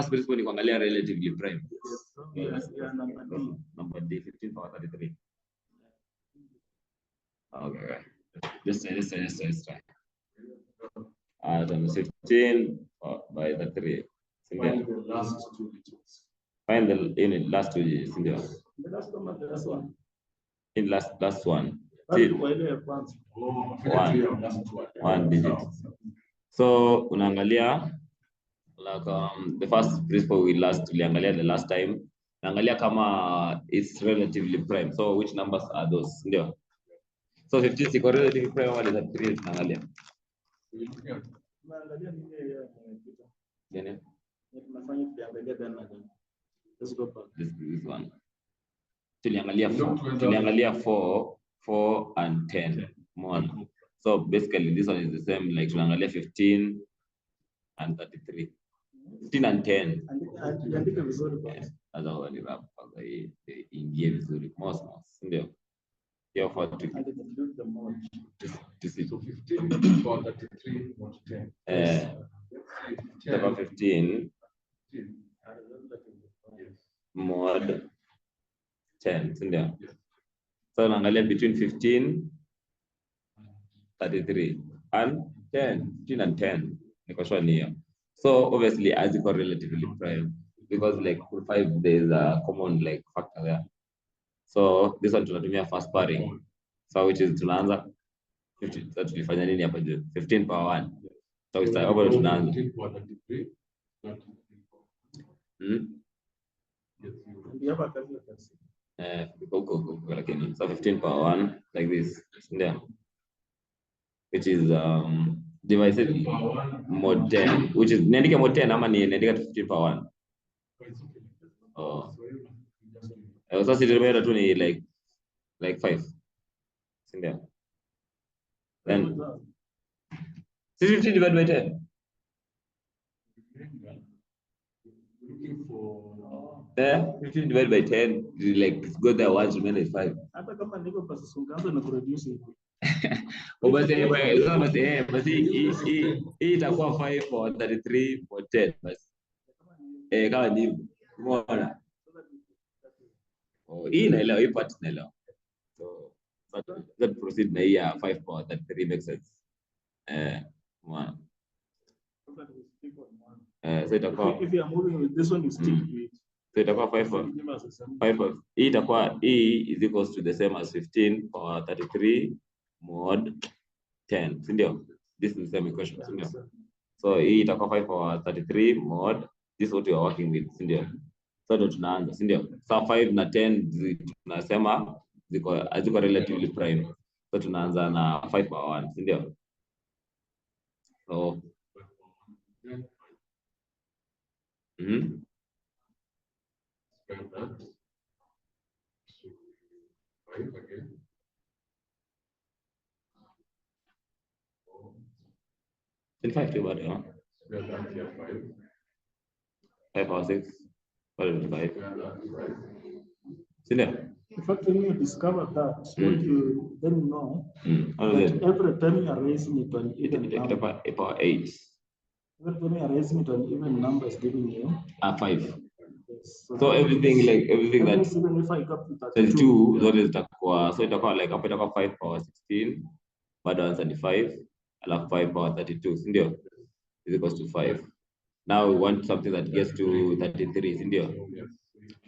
principle ni kuangalia relatively prime. Yes, Number D 15 power 33. Okay, let's try. 15 by the 3. find the last two digits. Find the last two digits. The last one. In last one. One digit. So unaangalia like the first principle we tuliangalia the last time. Naangalia kama it's relatively prime. So which numbers are those? Ndio. So 15 is relatively prime, what is that 3 tunaangalia? Let's go back. This one. Tuliangalia 4 and 10 more. So basically this one is the same, like tunaangalia 15 and 33. 15 and 10. Yes. As I ni rap ingie vizuri most ndio. Hiyo 40 to see. So 15 for 33 mod 10. 15 mod 10, ndio. So naangalia between 15 33 and 10, 15 and 10. Niko sure ni hiyo. So obviously as equal relatively prime because like for 5 there is a common like factor there. So this one tunatumia first pairing. So which is tunaanza 15. So tulifanya nini hapa juu? 15 power 1. So we start over tunaanza 15 power 33. So 15 power 1 like this. Yeah. Which is divided mod 10, which is niandike mod 10 ama niandike 15 power 1. Oh. So situmia tu ni like 5. Sindio? Then 15 divided by 10. Looking for 15 divided by 10, like go there once, remain at 5. Basi hii itakuwa 5 for 33 for 10 basi. Kama ni umeona. Hii naelewa, hii part naelewa. So let's proceed na hii 5 for 33 makes sense. Umeona. So itakuwa if you are moving with this one you stick to it. So itakuwa 5 hii itakuwa E is equals to the same as 15 power 33 mod 10. Sindio? This is the same equation. Sindio? So hii itakuwa 5 power 33 mod. This is what you are working with. Sindio? So ndo tunaanza. Sindio? So 5 na 10 tunasema ziko relatively prime. So tunaanza na 5 power 1, si ndio? So Square that to 5 again. in 5 too, but Square that here 5. 5 power 6, what is 5? Square that 5. See there? In fact, when you discover that, what you then know What is that it? every time you are raising it to an even number, Power 8. every time you are raising it to an even number is giving you 5. yes. So everything like everything that that means even if I got to 32 zote zitakuwa, so itakuwa like hapo itakuwa 5 power 16 bado 135 alafu 5 power 32, si ndio? Is equals to 5. Now we want something that gets to 33, si ndio?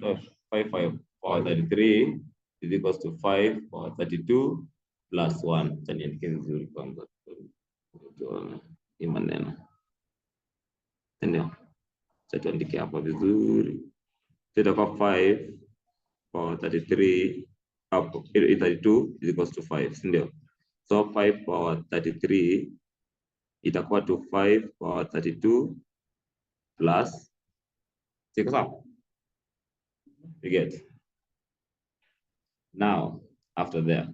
So 5 power 33 is equals to 5 power 32 plus 1. Acha niandike vizuri kwanza. Hii maneno. Ndio. Acha tuandike hapo vizuri. So itakuwa 5 power 33 up 32 is equals to 5, si ndio? So 5 power 33 itakuwa to 5 power 32 plus 6 up. You get? Now, after there,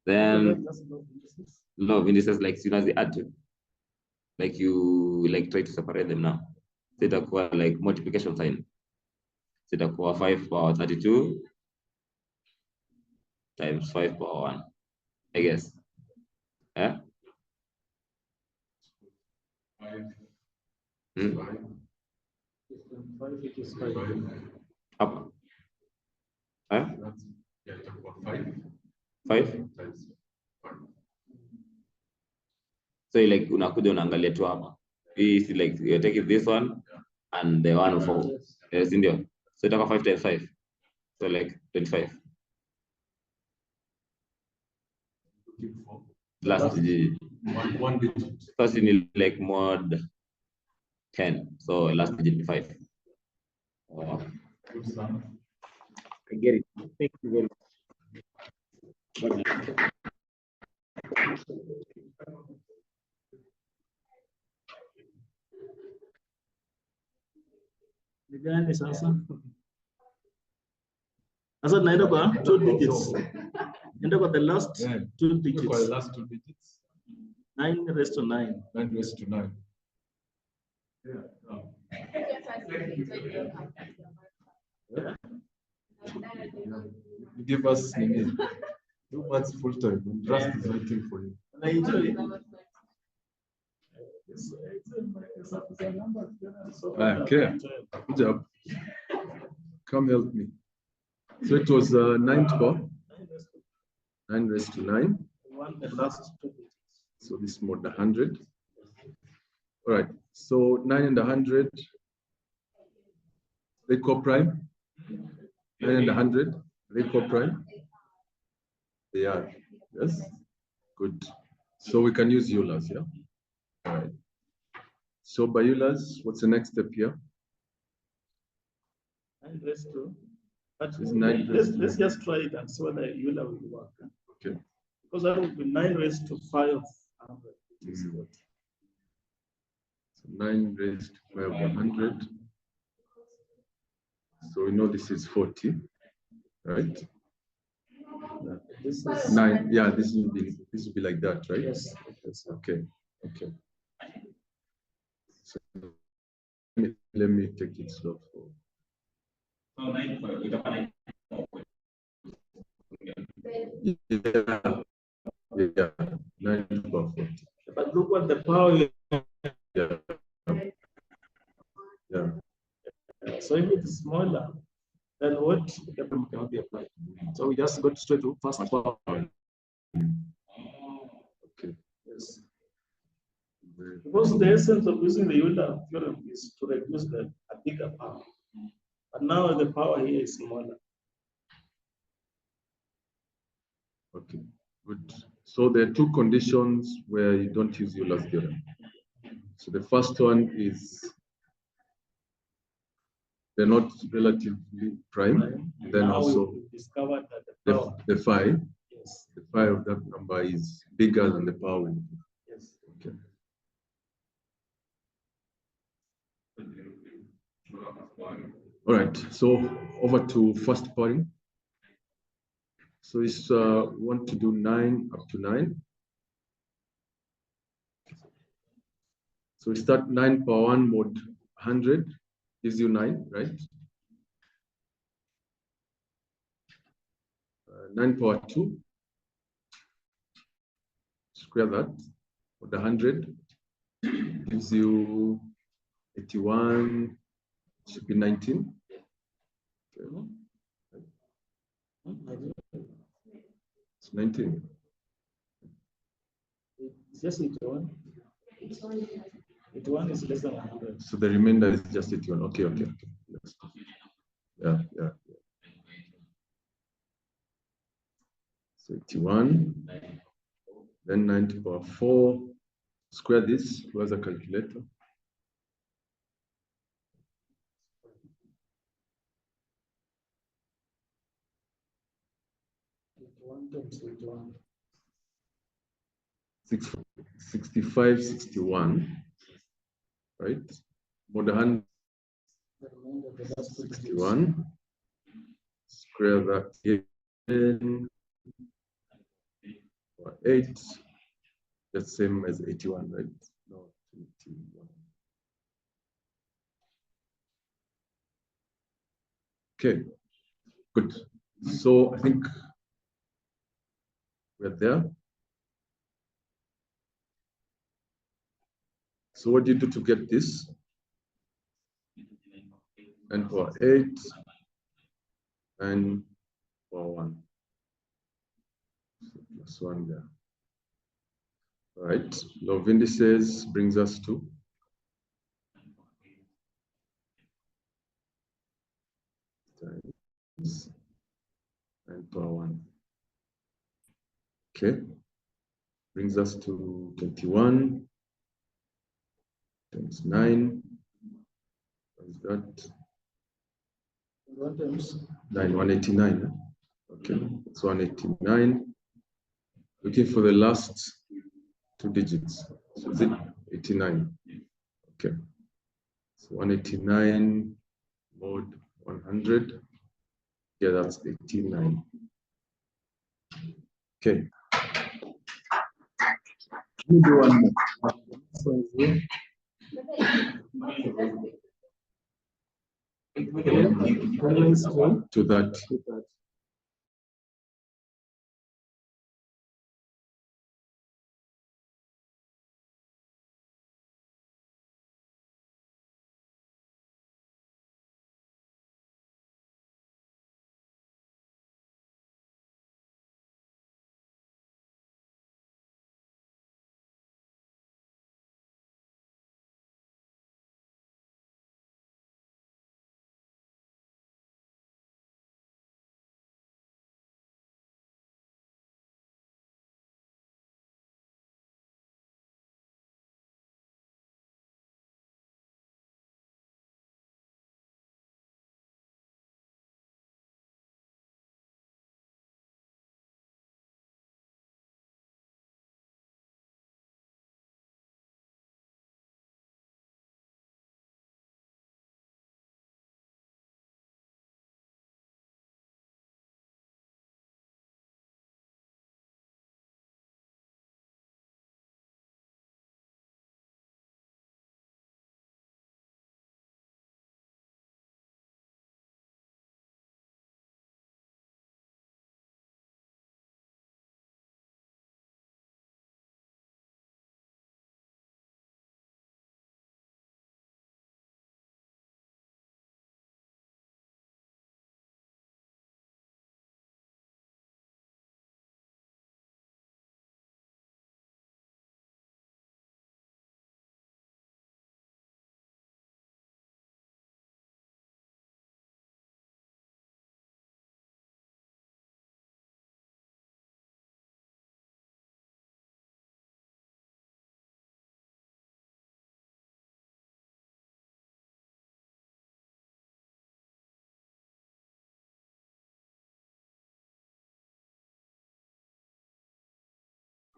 then law of indices, like soon as they add to, like you like try to separate them now. So itakuwa like multiplication sign. So itakuwa 5 power 32 times 5 power 1, I guess. Yeah? 5. 5 it is 5. Up. Huh? That's, yeah, itakuwa 5. 5? Times 5. So like unakuja unaangalia tu hapa. Hii is like you take this one and the one for yes, ndio. So itakuwa 5 times 5. So like 25. Looking for Last digit. one digit. First you need like mod 10. So last digit 5. Oh. Good son. I get it. Thank you very much. Ni gani sasa? Sasa naenda kwa 2 digits. Naenda kwa the last 2 digits. For the last 2 digits. 9 raised to 9. 9 raised to 9. Yeah. You give us nini. 2 months full time. Trust is waiting for you. I enjoy it. Okay. Good job. Come help me. So it was 9 to 9 raised to 9. One the last 2 digits. So this mod 100. All right. So 9 and 100. They co-prime. 9 and 100. They co-prime. They are. Yes. Good. So we can use Euler's, yeah? All right. So by Euler's, what's the next step here? 9 raised to. But It's 9 raised to let's just try it and see whether Euler will work. Okay. Because that would be 9 raised to 500. So 9 raised to 500. So we know this is 40, right? This is 9. Yeah, this will be like that, right? yes. Okay. Okay. So let me take it slow. Yeah. 9 over 40. But look what the power. Yeah. Yeah. So if it's smaller, then what cannot be applied. So we just got straight to first power. Okay. Yes. Because the essence of using the Euler theorem is to reduce a bigger power. But now the power here is smaller. Okay. Good. So there are 2 conditions where you don't use Euler's theorem. So the first one is they're not relatively prime. Then Now also discovered that the power, The phi, yes, the phi of that number is bigger than the power. yes. Okay. All right, so over to first pairing. So it's want to do 9 up to 9. So we start 9 power 1 mod 100 gives you 9, right? 9 power 2, square that, mod 100 gives you 81, should be 19. Okay. It's 19. It's just 81. 81 is less than 100. So the remainder is just 81. Okay, okay. Yes. Yeah, yeah. So 81, then 9 to the power 4. Square this. Where's the calculator? Times 81. 65, 61, right? Mod 100, The remainder of the last 61. Square that again. 8. That's same as 81, right? No, 21. Okay, good. So I think we're there. So what do you do to get this? And for 8 and for 1. So plus 1 there. All right, law of indices brings us to times and power 1. Okay, brings us to 21 times 9. What is that? 1 times 9, 189. Okay, it's 189. Looking for the last 2 digits. So is it 89? Okay. So 189 mod 100. Yeah, that's 89. Okay. Let me do one more. So here. To that.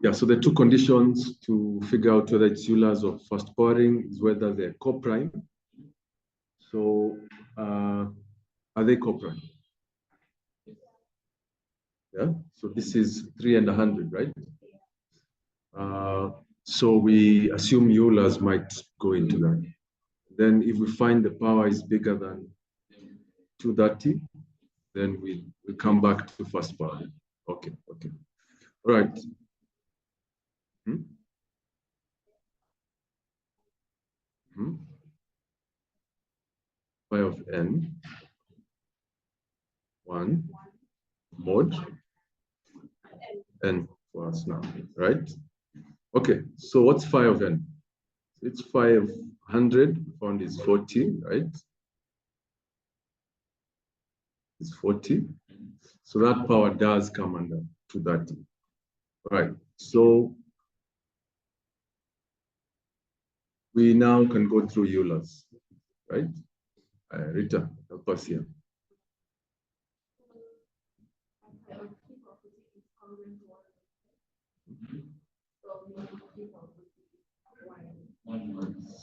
Yeah, so the two conditions to figure out whether it's Euler's or first powering is whether they're co-prime. So are they co-prime? Yeah, so this is 3 and 100, right? So we assume Euler's might go into that. Then if we find the power is bigger than 230, then we come back to first power. Okay, okay. All right. Phi of n, 1 mod n for us now, right? Okay, so what's phi of n? It's phi of 100, found is 40, right? It's 40. So that power does come under 230. All right, so we now can go through Euler's, right? Rita, help us here.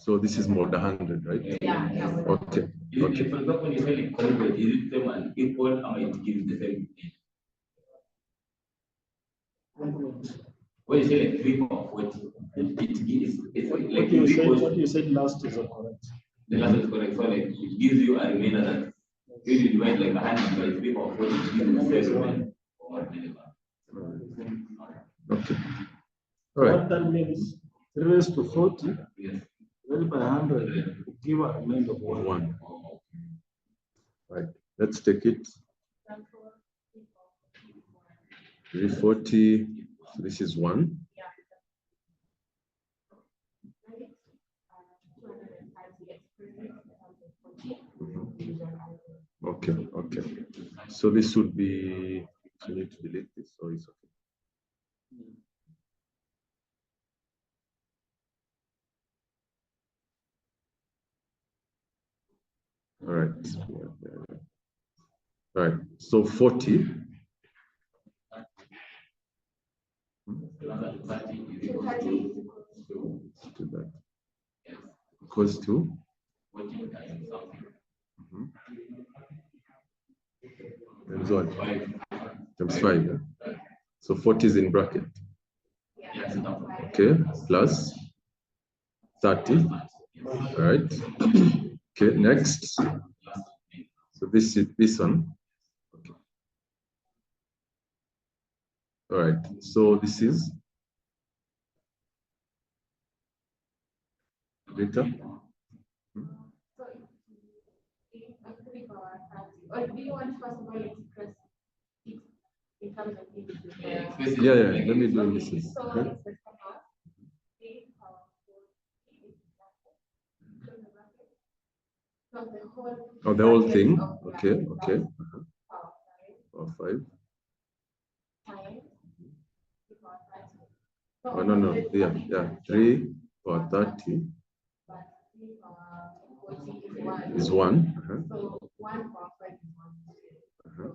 So this is more than 100, right? Yeah. Okay. Okay. For example, you say convert, is it same and equal, or it gives the same? When you say like 3 power 40, it gives, it's like what you said last is correct. The last is correct. So like it gives you a remainder that if you divide like 100 by 3 power 40, it gives you the same remainder. Okay. All right. What that means, 3 raised to 40, Yes. divided by 100, give a remainder of 1. Right. Let's take it. 340. So this is 1. Okay, okay. So this would be, I need to delete this, so it's okay. All right. All right. So 40. To that. Equals to. Times what? Times 5. Yeah? So 40 is in bracket. Okay. Plus 30. All right. Okay. Next. So this is this one. Okay. All right. So this is Rita. Or do you want first of all express it in terms of units? Yeah, let me do indices. So Okay. it's the power 3 power 4. So the whole. Oh, the whole thing. Okay, okay. Power 5. Oh, no. Yeah. 3 power 30 is 1. So 1 power 5 is 1.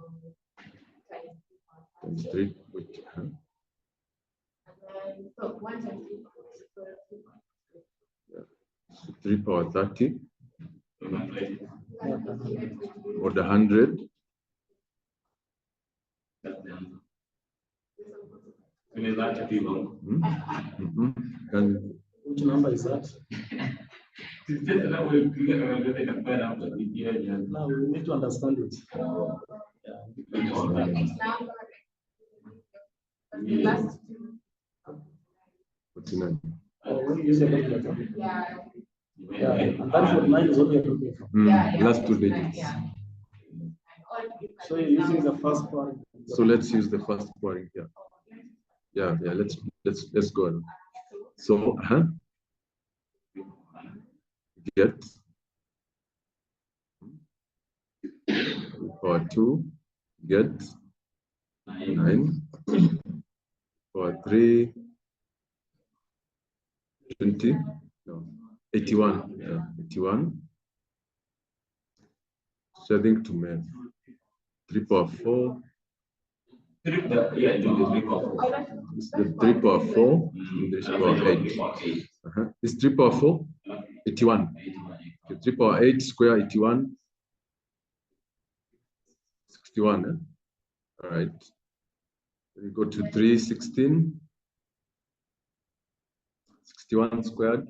Times 3. Which, And then, so 1 times 3 power 3. Yeah. So 3 power 30. Or the 100. And which number is that? Now we need to understand it. Last 49. When you use a calculator. Yeah, and that 49 is what you're looking for. Last 2 digits. So you're using the first part. So let's use the first pouring here. Yeah. Let's go on. So get power 2, get 9, power 3, 20, no, 81. Yeah, 81. Shedding to math. 3 power 4, This is the 3 power 4, and this power 8. This 3 power 4, 81. Okay, 3 power 8 square, 81. 61. All right. We go to 3, 16. 61 squared.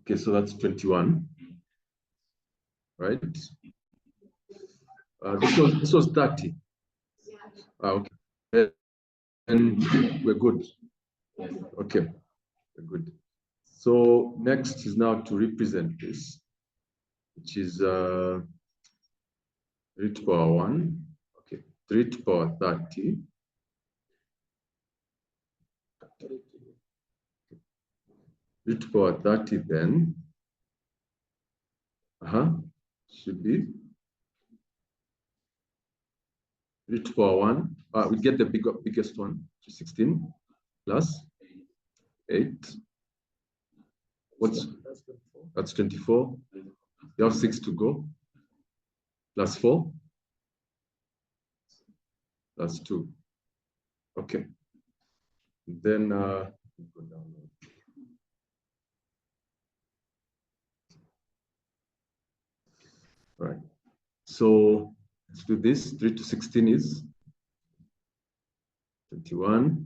Okay, so that's 21. Right? This was 30. Okay. And we're good. Okay, we're good. So next is now to represent this, which is 3 to power 1. Okay, 3 to power 30. 3 to power 30 then should be 3 to power 1. We get the biggest one, 16 plus 8. That's 24. You have 6 to go. Plus 4. Plus 2. Okay. Then go down. All right. So let's do this. 3 to 16 is 21.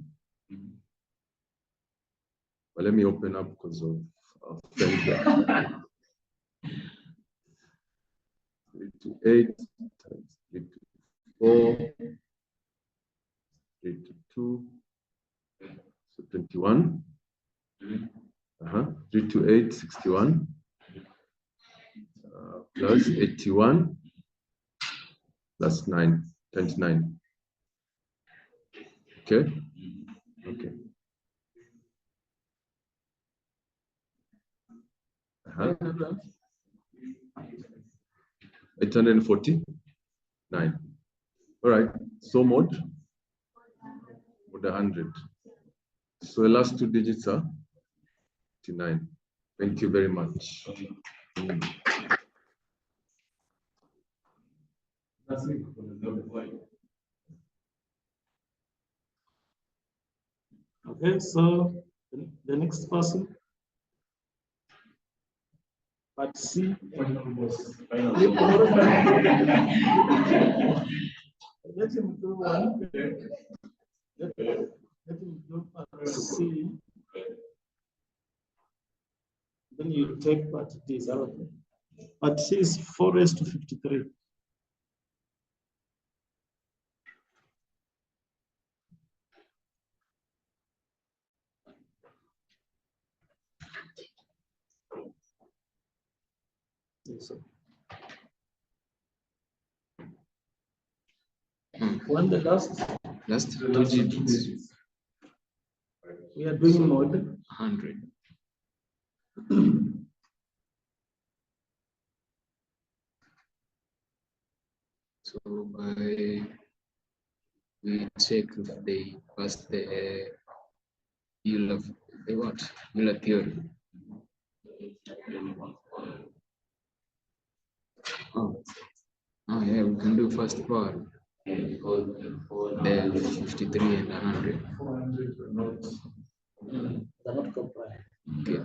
Well, let me open up because of our friend here. 3 to 8 times 3 to 4. 3 to 2. So 21. 3 to 8, 61. Plus 81. Plus 9, 29. Okay? Okay. 849. All right. So mod 100. So the last 2 digits are 59. Thank you very much. Okay, so the next person. Part C. Let him do one. Let him do part C. Then you take part D. Is that okay? Part C is 4 raised to 53. Yes, when the last 2 digits. We are doing mod 100. So we check if they pass the Euler theorem. Oh yeah, we can do first part. The 53 and 100. they're not compliant. Okay,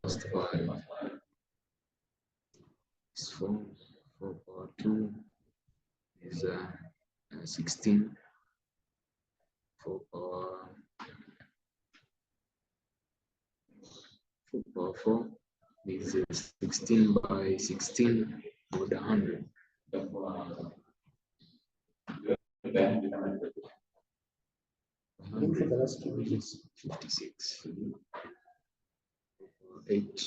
first part is 4 power 2 is 16. 4 power 4 is 16 by 16 with 100. Look for the last 2 digits. 56. 8.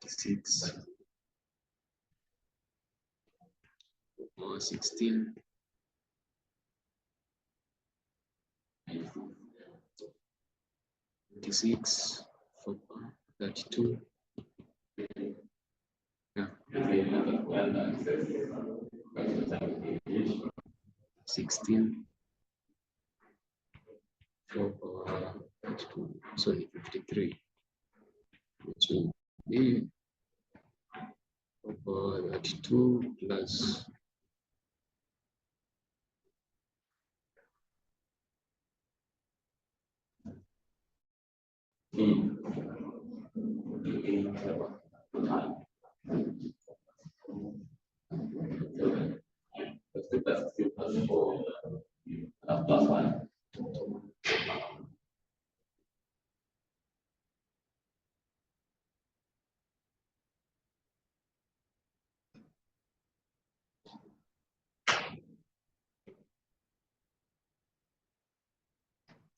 6. 16. 26. 32. Yeah. 16. 4 power 32. Sorry, 53. Which will be power 32 plus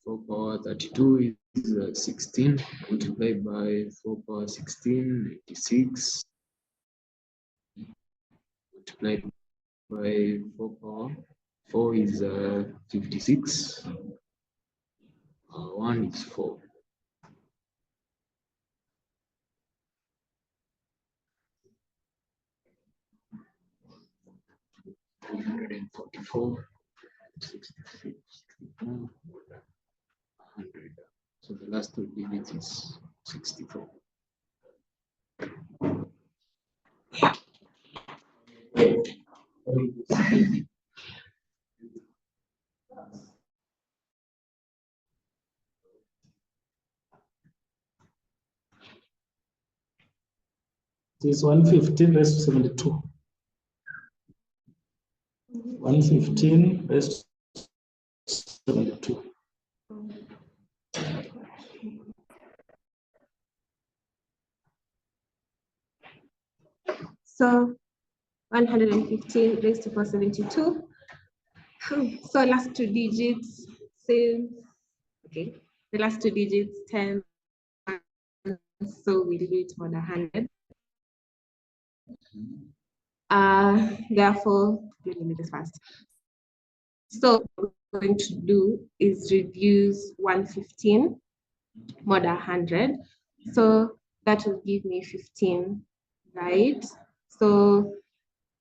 4 power 32 is 16 multiplied by 4 power 16, 86 multiplied by 4 power 4 is 56. 1 is 4. And 44, 66, 100. So the last two digits is 64. This is 115 raised to 72. 115 raised to 72. So 115 raised to 472. So last two digits, same. Okay, the last two digits, 10. So we'll do it for the 100. Therefore, let me do this fast. So what we're going to do is reduce 115 more than 100. So that will give me 15, right? So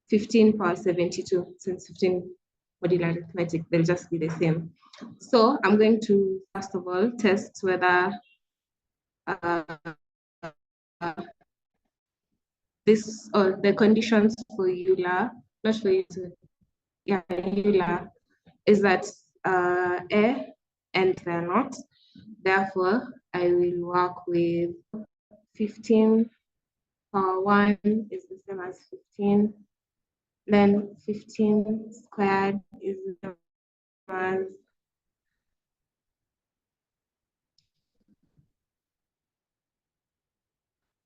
15 power 72, since 15 modular arithmetic, they'll just be the same. So I'm going to, first of all, test whether this or the conditions for Euler, not for you to, yeah, Euler, is that A and they're not. Therefore, I will work with 15 power 1 is the same as 15. Then 15 squared is the same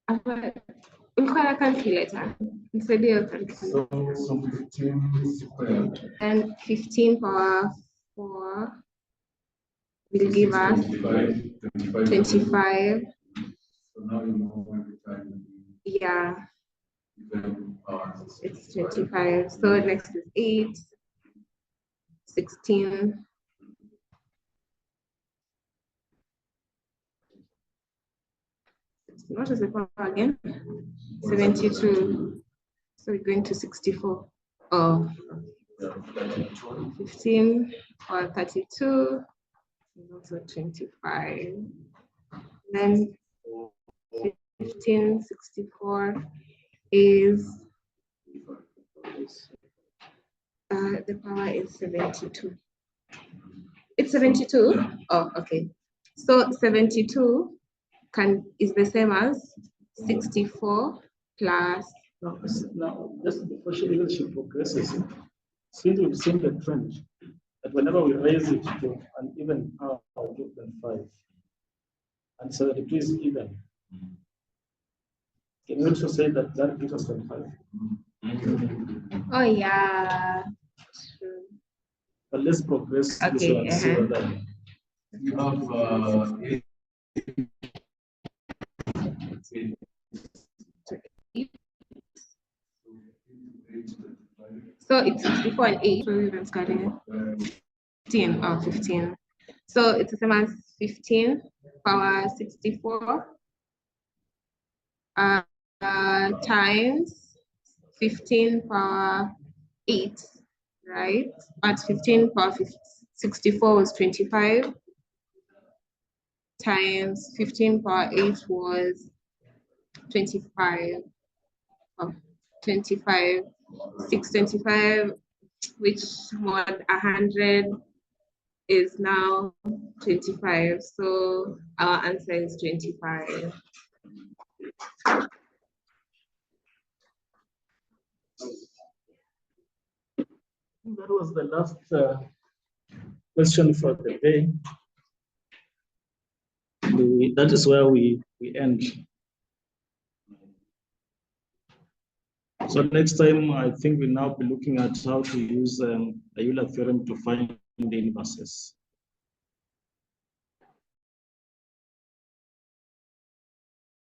as a calculator. Instead of calculator. So 15 squared. And 15 power 4 will give us 25. So now you know every time. Yeah, it's 25. So next is 8, 16. What is the power again? 72. So we're going to 64. Oh, 15 or 32 is also 25. Then 15, 64 is the power is 72. It's 72? Oh, okay. So 72 is the same as 64 plus. Now, just before she progresses, since we've seen the trend that whenever we raise it to an even power of 2.5, and 72 is even, can you also say that that gives us 25? Oh, yeah. True. But let's progress this Okay, one and see whether You have So it's 64 and 8. So we've been starting 15 or 15. So it's the same as 15 power 64 times 15 power 8, right? But 15 power 64 was 25 times 15 power 8 was 25. Oh, 25. 625, which mod 100 is now 25. So our answer is 25. That was the last question for the day. That is where we end. So next time, I think we'll now be looking at how to use the Euler theorem to find the inverses.